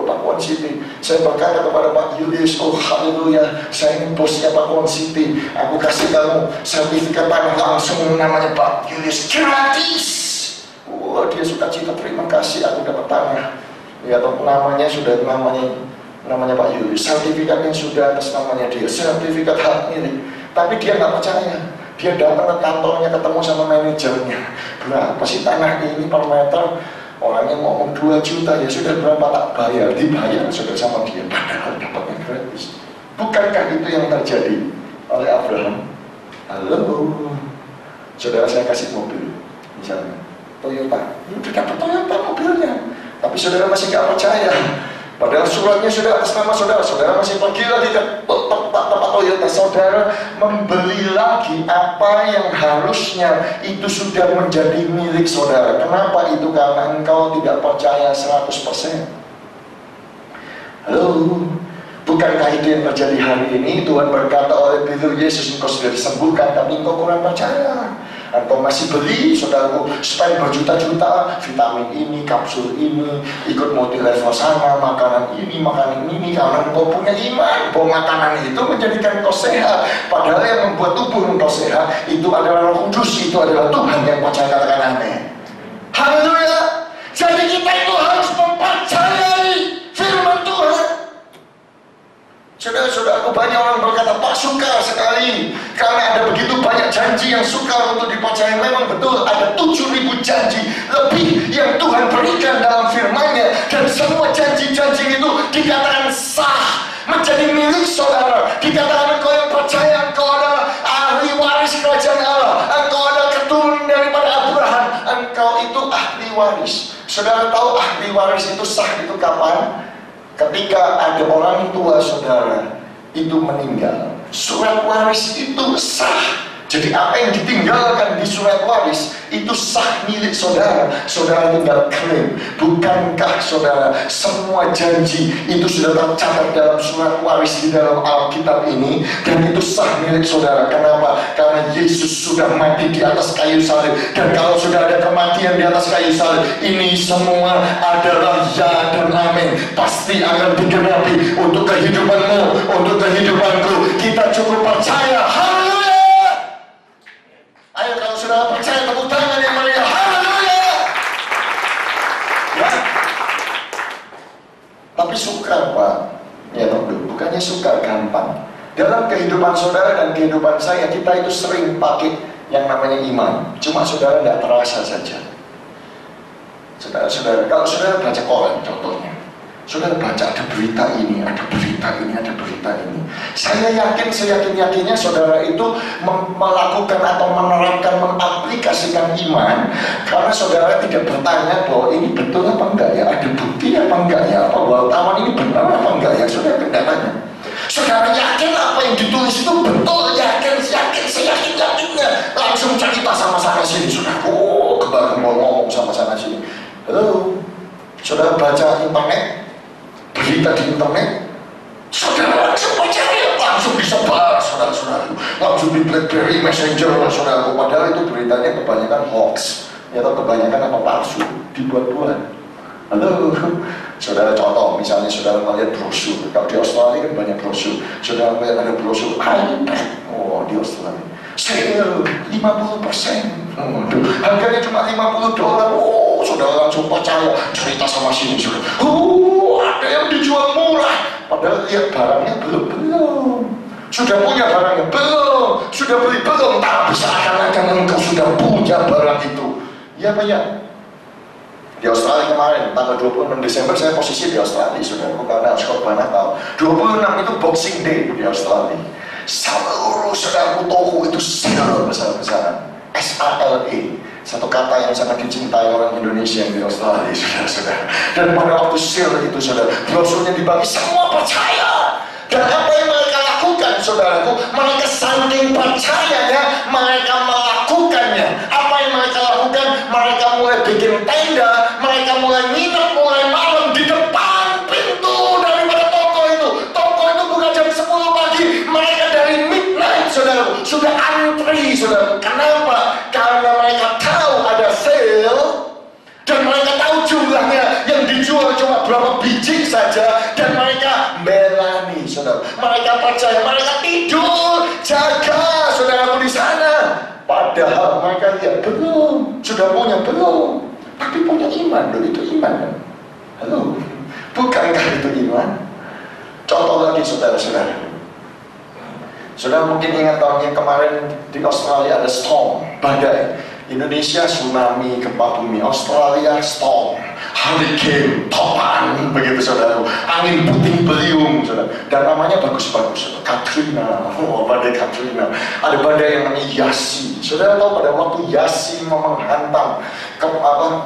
Pakuan City. Saya berkata kepada Pak Julius, oh haleluya, saya ini bosnya Pakuan City. Aku kasih kamu sertifikat tanah langsung, namanya Pak Julius, gratis. Wah, dia suka cita, terima kasih, aku dapat tanah. Ya, namanya sudah namanya Pak Julius. Sertifikatnya sudah atas namanya dia, sertifikat hak milik. Tapi dia nggak percaya. Dia datang ke kantornya, ketemu sama manajernya. Berapa sih tanah ini per meter? Orangnya ngomong 2 juta, ya sudah, berapa tak bayar? Dibayar sudah sama dia, padahal dapatnya gratis. Bukankah itu yang terjadi oleh Abraham? Halo, saudara, saya kasih mobil, misalnya Toyota, udah dapat Toyota mobilnya. Tapi saudara masih nggak percaya. Padahal suratnya sudah atas nama saudara. Saudara masih pergi lagi ke tempat Toyota. Saudara membeli lagi apa yang harusnya itu sudah menjadi milik saudara. Kenapa itu? Karena engkau tidak percaya 100%. Halo, bukankah itu yang terjadi hari ini? Tuhan berkata oleh Pilih Yesus, engkau sudah disembuhkan, tapi engkau kurang percaya. Engkau masih beli, saudaraku, spend berjuta-juta, vitamin ini, kapsul ini, ikut multi level sana, makanan ini, karena engkau punya iman bahwa makanan itu menjadikan engkau sehat. Padahal yang membuat tubuh engkau sehat itu adalah Roh Kudus, itu adalah Tuhan yang percaya. Katakan amin. Haleluya. Jadi kita itu harus mempercayai firman Tuhan. Saudara-saudaraku, banyak orang berkata, Pak, sukar sekali karena ada begitu banyak janji yang sukar untuk dipercaya. Memang betul, ada 7.000 janji lebih yang Tuhan berikan dalam firman-Nya, dan semua janji-janji itu dikatakan sah, menjadi milik saudara. Dikatakan engkau yang percaya, engkau adalah ahli waris kerajaan Allah, engkau adalah keturunan daripada Abraham, engkau itu ahli waris. Saudara tahu ahli waris itu sah itu kapan? Ketika ada orang tua saudara itu meninggal, surat waris itu sah. Jadi apa yang ditinggalkan di surat waris itu sah milik saudara. Saudara tinggal klaim. Bukankah saudara semua janji itu sudah tercatat dalam surat waris di dalam Alkitab ini, dan itu sah milik saudara. Kenapa? Karena Yesus sudah mati di atas kayu salib. Dan kalau sudah ada kematian di atas kayu salib, ini semua adalah ya dan amin, pasti akan digenapi untuk kehidupanmu, untuk kehidupanku. Kita cukup percaya. Haleluya. Ayo, kalau sudah percaya, tepuk tangan yang meriah. Haleluya. Ya. Tapi sukar, Pak. Ya, bukannya sukar, gampang. Dalam kehidupan saudara dan kehidupan saya, kita itu sering pakai yang namanya iman. Cuma saudara tidak terasa saja. Saudara-saudara, kalau saudara baca koran contohnya, saudara baca ada berita ini, ada berita ini, ada berita ini. Saya yakin, seyakin-yakinnya saudara itu melakukan atau menerapkan, mengaplikasikan iman, karena saudara tidak bertanya bahwa ini betul apa enggak ya, ada bukti apa enggak ya, apa wartawan ini benar apa enggak ya. Saudara tidak tanya. Saudara yakin apa yang ditulis itu betul, yakin, seyakin-yakinnya, langsung cerita sama sana sini. Saudara, kebal-kebal ngomong sama sana sini. Halo, saudara baca internet, berita di internet, saudara langsung percaya, langsung disebar, saudara-saudara, langsung di BlackBerry Messenger, saudara. Padahal itu beritanya kebanyakan hoax, atau kebanyakan apa palsu, dibuat-buat. Halo, saudara, contoh misalnya saudara melihat brosur. Kalau di Australia kan banyak brosur. Saudara melihat ada brosur iPad, di Australia sale 50%, harganya cuma $50. Saudara langsung percaya, cerita sama sini, saudara. Ada yang dijual murah, padahal lihat barangnya belum. Sudah punya barangnya belum, sudah beli belum. Tapi seakan-akan engkau sudah punya barang itu. Iya, Pak, ya. Di Australia kemarin, tanggal 26 Desember saya posisi di Australia, saudara, karena khotbah Natal. 26 itu Boxing Day di Australia. Seluruh saudaraku toko itu sale besar-besaran. SALE, satu kata yang sangat dicintai orang Indonesia yang di Australia, saudara-saudara. Dan pada waktu sale itu, saudara, brosurnya dibagi, semua percaya. Dan apa yang mereka lakukan, saudaraku, mereka saking percayanya, mereka melakukannya. Apa yang mereka lakukan? Mereka mulai bikin tenda, mereka mulai nginep, mulai malam di depan pintu daripada toko itu. Toko itu bukan jam 10 pagi, mereka dari midnight, saudara, sudah antri, saudara. Kenapa? Karena mereka tahu ada sale, dan mereka tahu jumlahnya yang dijual cuma berapa biji saja, dan mereka melani, saudara. Mereka percaya, mereka tidur, jaga, saudaraku di sana. Padahal mereka lihat belum, sudah punya belum, tapi punya iman. Loh, itu iman kan? Halo, bukankah itu iman? Contoh lagi, saudara-saudara. Saudara mungkin ingat tahun yang kemarin di Australia ada storm, badai. Indonesia tsunami, gempa bumi. Australia storm. hurricane, topan, begitu saudara, angin puting beliung, saudara. Dan namanya bagus-bagus, Katrina, badai Katrina. Ada badai yang namanya Yasi. Saudara tahu pada waktu Yasi menghantam ke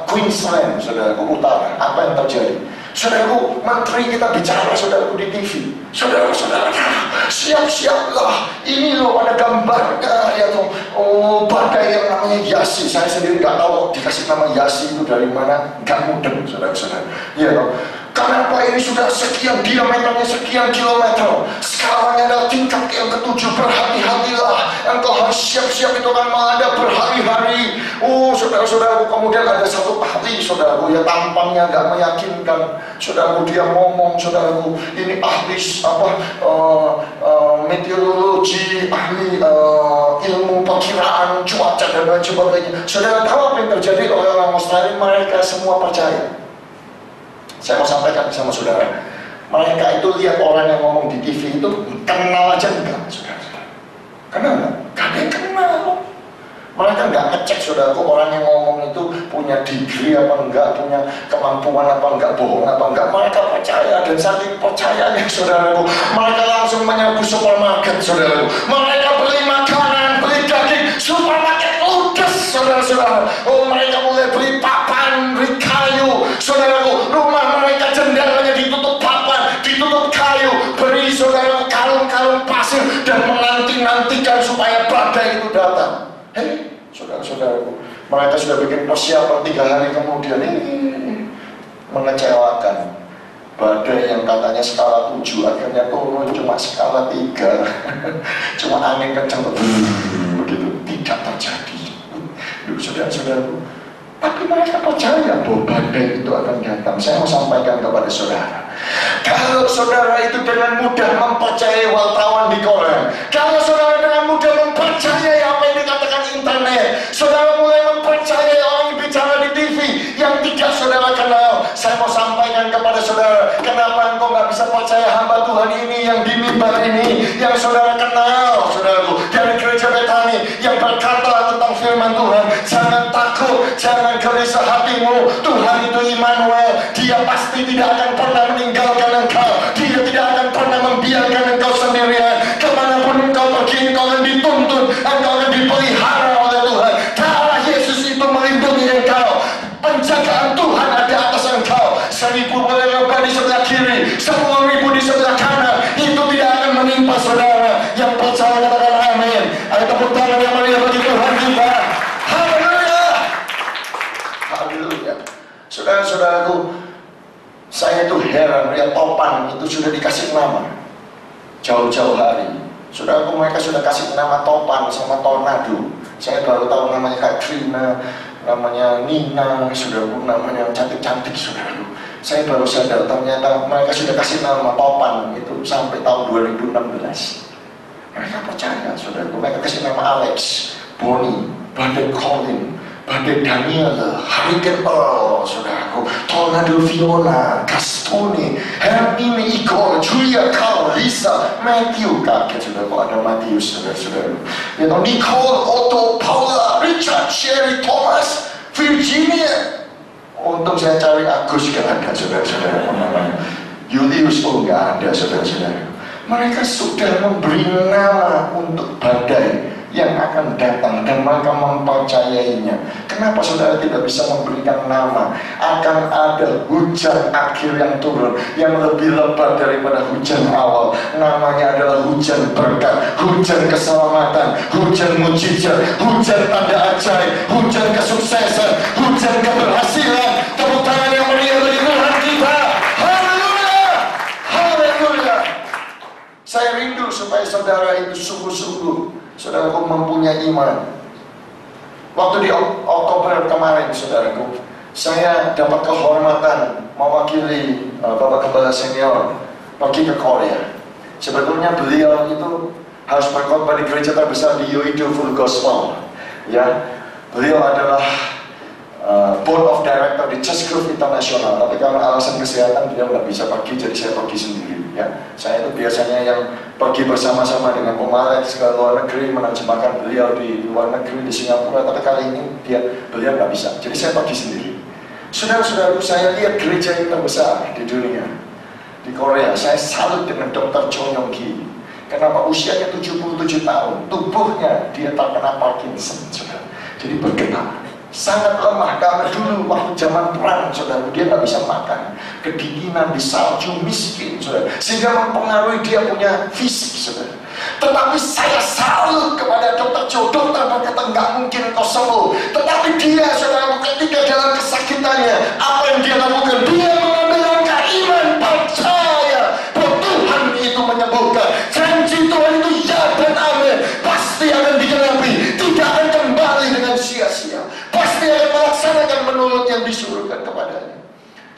Queensland, saudara, ke utara, apa yang terjadi? Saudaraku, menteri kita bicara, saudaraku, di TV. Saudara-saudara, siap-siaplah. Ini loh ada gambarnya, ya tuh. Oh, badai yang namanya Yasi. Saya sendiri nggak tahu dikasih nama Yasi itu dari mana. Nggak mudeng, saudara-saudara. Ya loh. Kenapa ini sudah sekian diameternya sekian kilometer, skalanya adalah tingkat yang ketujuh. Berhati-hatilah, engkau harus siap-siap, itu akan melanda berhari-hari. Oh, saudara-saudaraku, kemudian ada satu ahli, saudaraku, ya tampangnya nggak meyakinkan. Saudaraku, dia ngomong, saudaraku, ini ahli meteorologi, ahli ilmu perkiraan cuaca dan lain sebagainya. Saudara tahu apa yang terjadi oleh orang Australia? Mereka semua percaya. Saya mau sampaikan sama saudara, mereka itu lihat orang yang ngomong di TV itu kenal aja enggak, saudara. Kenal enggak? Gak ada yang kenal. Mereka nggak ngecek, saudaraku, orang yang ngomong itu punya degree apa enggak, punya kemampuan apa enggak, bohong apa enggak. Mereka percaya, dan saking percayanya, saudaraku, mereka langsung menyerbu supermarket, saudaraku. Mereka beli makanan, beli daging, supermarket ludes, saudara-saudara. Oh, mereka mulai beli papan, beli kayu, saudaraku. Rumah mereka jendelanya ditutup papan, ditutup kayu, beri, saudaraku, karung-karung pasir, dan menanti-nantikan supaya badai itu datang. Hei, saudara-saudaraku, mereka sudah bikin persiapan 3 hari kemudian. Ini mengecewakan. Badai yang katanya skala 7 akhirnya turun cuma skala 3. Cuma angin kencang begitu, tidak terjadi. Saudara-saudaraku, tapi mereka percaya bahwa badai itu akan datang. Saya mau sampaikan kepada saudara, kalau saudara itu dengan mudah mempercayai wartawan di koran, kalau saudara dengan mudah mempercayai apa yang dikatakan internet, saudara mulai mempercayai orang yang bicara di TV yang tidak saudara kenal. Saya mau sampaikan kepada saudara, kenapa engkau nggak bisa percaya hamba Tuhan ini yang di mimbar ini, yang saudara kenal, saudaraku, dari gereja Betani, yang berkata tentang firman Tuhan. Jangan takut, jangan gelisah hatimu. Tuhan itu Immanuel, Dia pasti tidak akan pernah meninggalkan engkau. Dia tidak akan pernah membiarkan engkau sendirian. Kemanapun engkau pergi, engkau akan dituntun, engkau akan dipelihara oleh Tuhan. Darah Yesus itu melindungi engkau. Penjagaan Tuhan ada atas engkau. 1000 boleh lewat di sebelah kiri, 10.000 di sebelah kanan, itu tidak akan menimpa saudara. Yang percaya katakan amin. Ada tepuk tangan yang meriah bagi Tuhan kita. Haleluya, haleluya. Saudara-saudaraku, saya itu heran, lihat topan itu sudah dikasih nama jauh-jauh hari. Saudaraku, mereka sudah kasih nama topan sama tornado. Saya baru tahu namanya Katrina, namanya Nina, saudaraku, namanya cantik-cantik, saudaraku. Saya baru sadar ternyata mereka sudah kasih nama topan itu sampai tahun 2016. Mereka percaya, saudaraku. Mereka kasih nama Alex, Bonnie, badai Colin, badai Daniel, Hurricane Earl, saudaraku, tornado Fiona, Gastone, Hermine, Igor, Julia, Carl, Lisa, Matthew, kaget saudaraku, ada Matius, saudara-saudaraku. You know, Nicole, Otto, Paula, Richard, Sherry, Thomas, Virginia. Untung saya cari Agus, gak ada, saudara-saudara. Julius, oh gak ada, saudara-saudara. Mereka sudah memberi nama untuk badai yang akan datang dan mereka mempercayainya. Kenapa saudara tidak bisa memberikan nama? Akan ada hujan akhir yang turun yang lebih lebat daripada hujan awal. Namanya adalah hujan berkat, hujan keselamatan, hujan mujizat, hujan tanda ajaib, hujan kesuksesan, hujan keberhasilan. Tepuk tangan yang meriah bagi Tuhan kita. Haleluya, haleluya. Saya rindu supaya saudara itu sungguh-sungguh, saudaraku, mempunyai iman. Waktu di Oktober kemarin, saudaraku, saya dapat kehormatan mewakili Bapak Gembala Senior pergi ke Korea. Sebetulnya beliau itu harus berkhotbah di gereja terbesar di Yoido Full Gospel. Ya, beliau adalah Board of Director di Church Group International, tapi karena alasan kesehatan beliau nggak bisa pergi, jadi saya pergi sendiri. Ya, saya itu biasanya yang pergi bersama-sama dengan Om Alex ke luar negeri, menerjemahkan beliau di luar negeri di Singapura, tapi kali ini beliau nggak bisa, jadi saya pergi sendiri. Saudara-saudaraku, saya lihat gereja yang terbesar di dunia, di Korea. Saya salut dengan Dr. Cho Yong Ki. Kenapa? Usianya 77 tahun, tubuhnya dia terkena Parkinson, saudara. Jadi bergetar, sangat lemah. Karena dulu waktu zaman perang, saudara, dia nggak bisa makan, kedinginan di salju, miskin, saudara, sehingga mempengaruhi dia punya fisik, saudara. Tetapi saya salut kepada Dr. Cho. Dokter berkata nggak mungkin kau sembuh, tetapi dia, saudara, ketika dalam kesakitannya, apa yang dia lakukan? Dia mengambil langkah iman, percaya bahwa Tuhan itu menyembuhkan. Janji Tuhan itu ya dan amin, pasti akan digenapi, tidak akan kembali dengan sia-sia, pasti akan melaksanakan menurut yang disuruhkan kepadanya.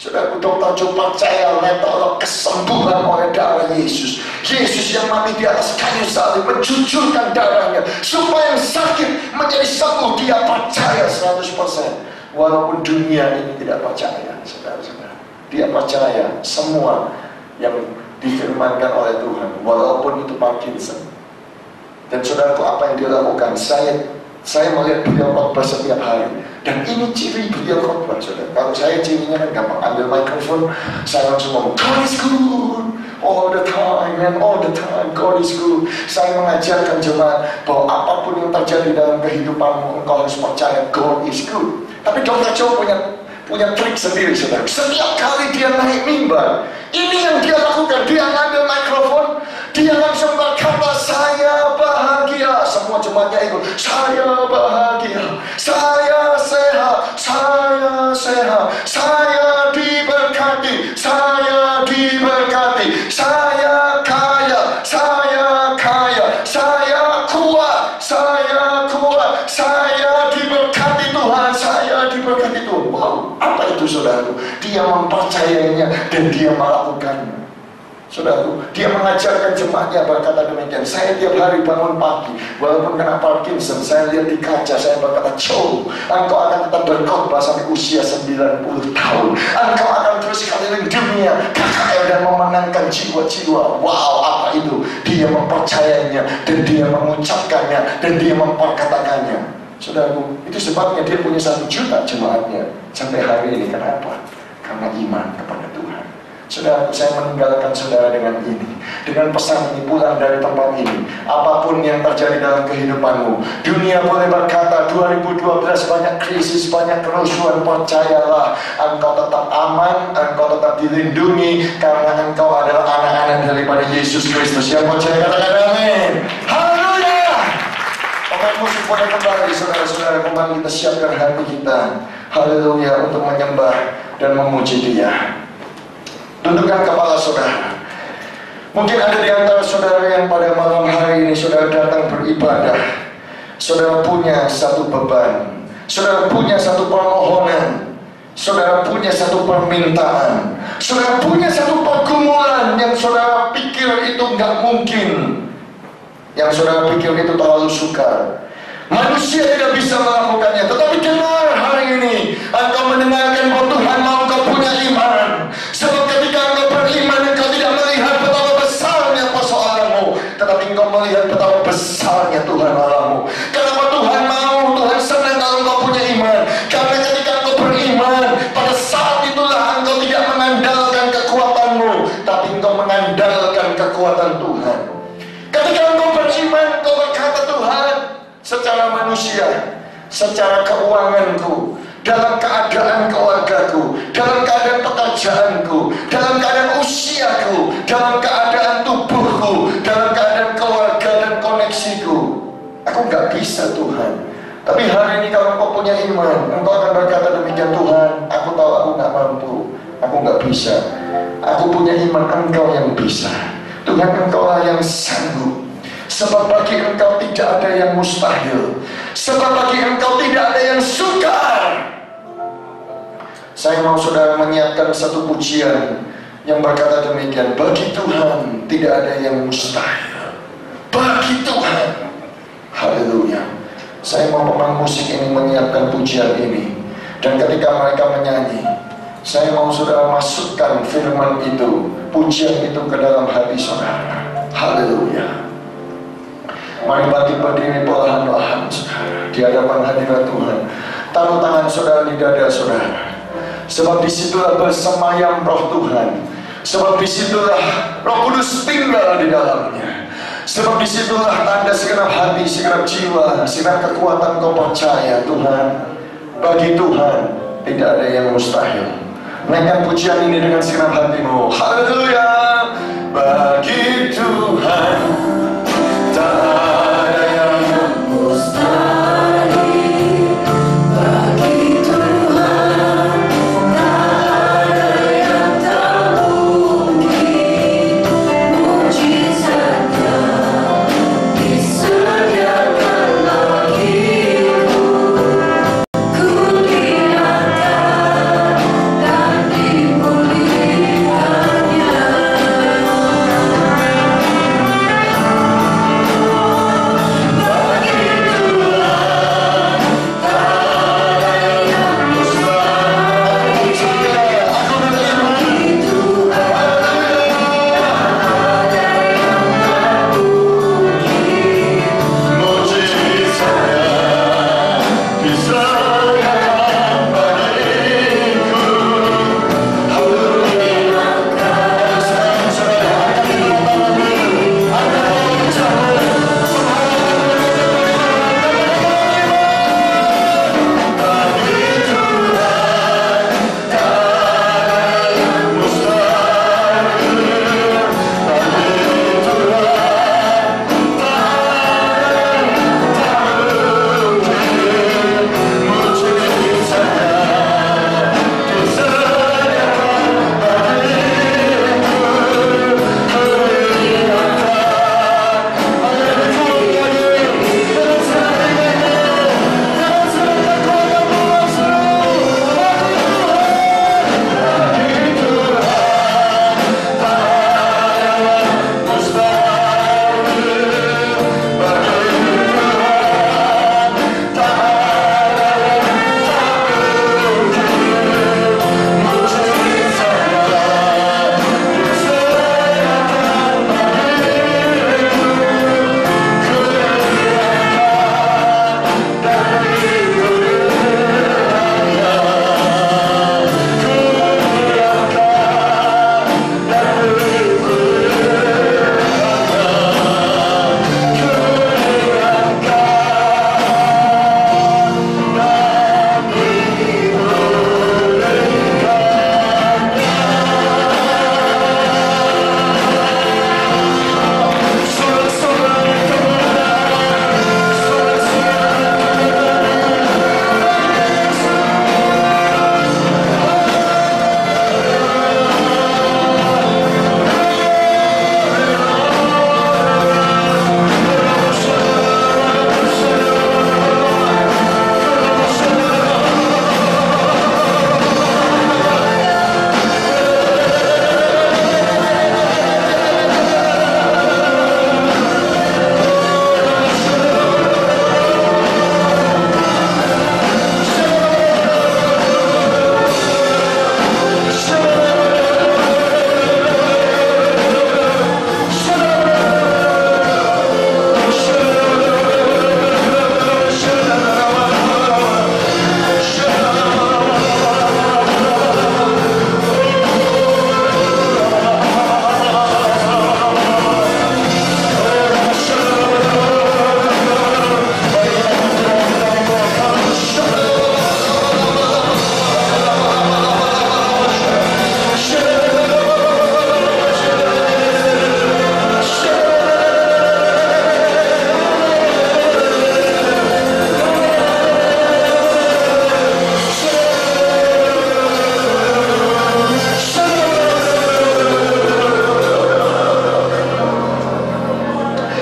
Saudaraku, Dr. Cho percaya letak kesembuhan oleh darah Yesus. Yesus yang mati di atas kayu salib mencucurkan darahnya supaya yang sakit menjadi sembuh. Dia percaya 100%, walaupun dunia ini tidak percaya, saudara-saudara. Dia percaya semua yang difirmankan oleh Tuhan, walaupun itu Parkinson. Dan saudaraku, apa yang dia lakukan? Saya melihat beliau khotbah setiap hari, dan ini ciri beliau khotbah, saudara. Kalau saya cirinya kan gampang, ambil mikrofon, saya langsung ngomong, God is good, all the time, and all the time, God is good. Saya mengajarkan jemaat bahwa apapun yang terjadi dalam kehidupanmu, engkau harus percaya God is good. Tapi Dr. Cho punya trik sendiri, saudara. Setiap kali dia naik mimbar, ini yang dia lakukan. Dia ngambil mikrofon, dia langsung berkata, saya bahagia. Semua jemaatnya ikut, saya bahagia, saya sehat, saya sehat, saya diberkati, saya diberkati, saya kaya, saya kaya, saya kuat, saya kuat, saya diberkati Tuhan, saya diberkati Tuhan. Wow, apa itu, saudaraku? Dia mempercayainya dan dia melakukannya. Saudaraku, dia mengajarkan jemaatnya berkata demikian. Saya tiap hari bangun pagi, walaupun kena Parkinson, saya lihat di kaca, saya berkata, Cho, engkau akan tetap berkhotbah sampai usia 90 tahun. Engkau akan terus keliling dunia, KKR, dan memenangkan jiwa-jiwa. Wow, apa itu? Dia mempercayainya, dan dia mengucapkannya, dan dia memperkatakannya. Saudaraku, itu sebabnya dia punya 1 juta jemaatnya sampai hari ini. Kenapa? Karena iman kepada Tuhan. Saudara, saya meninggalkan saudara dengan ini, dengan pesan ini, pulang dari tempat ini. Apapun yang terjadi dalam kehidupanmu, dunia boleh berkata 2012 banyak krisis, banyak kerusuhan, percayalah, engkau tetap aman, engkau tetap dilindungi, karena engkau adalah anak-anak daripada Yesus Kristus. Yang percaya katakan amin. Haleluya. Pemain musik boleh kembali, saudara-saudara, kembali kita siapkan hati kita, haleluya, untuk menyembah dan memuji Dia. Tundukkan kepala saudara. Mungkin ada di antara saudara yang pada malam hari ini saudara datang beribadah. Saudara punya satu beban, saudara punya satu permohonan, saudara punya satu permintaan, saudara punya satu pergumulan yang saudara pikir itu nggak mungkin, yang saudara pikir itu terlalu sukar. Manusia tidak bisa melakukannya. Tetapi dengar hari ini, engkau mendengarkan bahwa Tuhan mau engkau punya iman. Sebab ketika engkau beriman, engkau tidak melihat betapa besarnya persoalanmu, tetapi engkau melihat betapa besarnya Tuhan Allahmu. Kenapa Tuhan mau? Tuhan senang kalau engkau punya iman. Karena ketika engkau beriman, pada saat itulah engkau tidak mengandalkan kekuatanmu, tapi engkau mengandalkan kekuatan Tuhan. Ketika engkau beriman, engkau berkata, Tuhan, secara manusia, secara keuanganku, dalam keadaan keluargaku, dalam keadaan pekerjaanku, dalam keadaan usiaku, dalam keadaan tubuhku, dalam keadaan keluarga dan koneksiku, aku nggak bisa, Tuhan. Tapi hari ini kalau engkau punya iman, engkau akan berkata demikian, Tuhan, aku tahu aku nggak mampu, aku nggak bisa. Aku punya iman, Engkau yang bisa. Tuhan, Engkau lah yang sanggup. Sebab bagi Engkau tidak ada yang mustahil. Sebab bagi Engkau tidak ada yang sukar. Saya mau saudara menyiapkan satu pujian yang berkata demikian. Bagi Tuhan tidak ada yang mustahil. Bagi Tuhan. Haleluya. Saya mau pemain musik ini menyiapkan pujian ini. Dan ketika mereka menyanyi, saya mau saudara masukkan firman itu, pujian itu ke dalam hati saudara. Haleluya. Mari bangkit berdiri perlahan-lahan saudara di hadapan hadirat Tuhan. Taruh tangan saudara di dada saudara. Sebab disitulah bersemayam Roh Tuhan. Sebab disitulah Roh Kudus tinggal di dalamnya. Sebab disitulah tanda segenap hati, segenap jiwa, segenap kekuatan kau percaya Tuhan. Bagi Tuhan tidak ada yang mustahil. Naikkan pujian ini dengan segenap hatimu. Haleluya. Bagi Tuhan tak ada yang mustahil. Bagi Tuhan tak ada yang tak mungkin. Mujizatnya disediakan bagiku. Ku lihatkan dan dipulihkannya.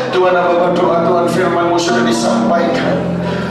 Tuhan, hamba berdoa Tuhan, firman-Mu sudah disampaikan.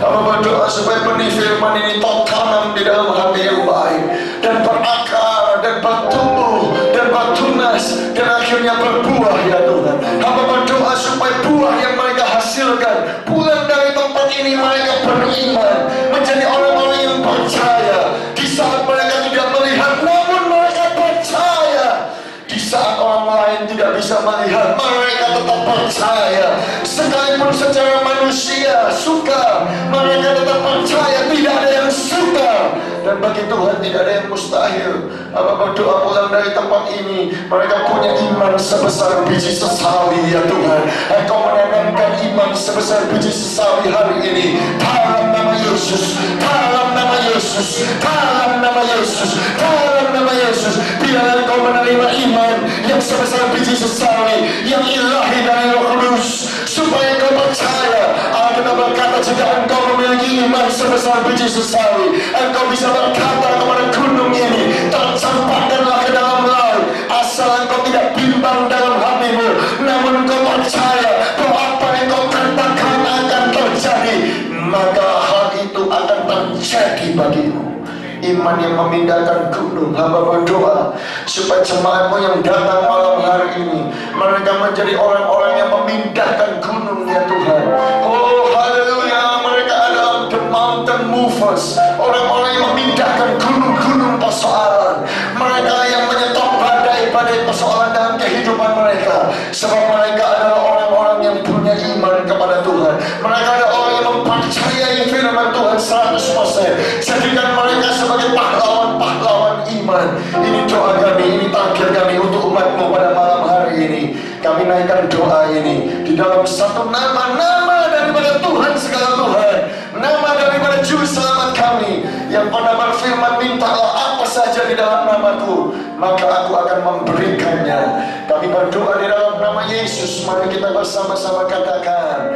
Hamba berdoa supaya benih firman ini tertanam di dalam hati yang baik dan berakar dan bertumbuh dan bertunas dan akhirnya berbuah ya Tuhan. Hamba berdoa supaya buah yang mereka hasilkan pulang dari tempat ini mereka beriman, menjadi orang-orang yang percaya. Di saat mereka tidak melihat namun mereka percaya. Di saat orang lain tidak bisa melihat mereka tetap percaya. Sekalipun secara manusia suka, mereka tetap percaya. Tidak ada yang suka, Dan bagi Tuhan tidak ada yang mustahil. Hamba berdoa pulang dari tempat ini, mereka punya iman sebesar biji sesawi ya Tuhan. Engkau menanamkan iman sebesar biji sesawi hari ini. Dalam nama Yesus, dalam nama Yesus, dalam nama Yesus, dalam nama Yesus. Biarlah engkau menerima iman yang sebesar biji sesawi, yang ilahi dari Roh Kudus, supaya engkau percaya. Alkitab berkata, jika engkau memiliki iman sebesar biji sesawi, engkau bisa berkata kepada gunung ini, tercampakkanlah ke dalam laut. Asal engkau tidak bimbang dalam hatimu, namun engkau percaya bahwa apa yang engkau katakan akan terjadi, maka hal itu akan terjadi bagimu. Iman yang memindahkan gunung. Hamba berdoa supaya jemaatmu yang datang malam hari ini, mereka menjadi orang-orang yang memindahkan gunung ya Tuhan. Oh haleluya, mereka adalah the mountain movers, orang-orang yang memindahkan gunung-gunung persoalan. Mereka yang menyetop badai-badai persoalan dalam kehidupan mereka, sebab mereka adalah orang-orang yang punya iman kepada Tuhan. Mereka adalah orang yang mempercayai firman Tuhan 100%. Jadikan mereka sebagai pahlawan-pahlawan iman. Ini doa kami, ini takdir kami untuk umatmu pada malam hari ini. Kami naikkan doa ini di dalam satu nama daripada Tuhan segala Tuhan, nama daripada Juru Selamat kami yang pernah berfirman, mintalah apa saja di dalam namaku, maka aku akan memberikannya. Kami berdoa di dalam nama Yesus. Mari kita bersama-sama katakan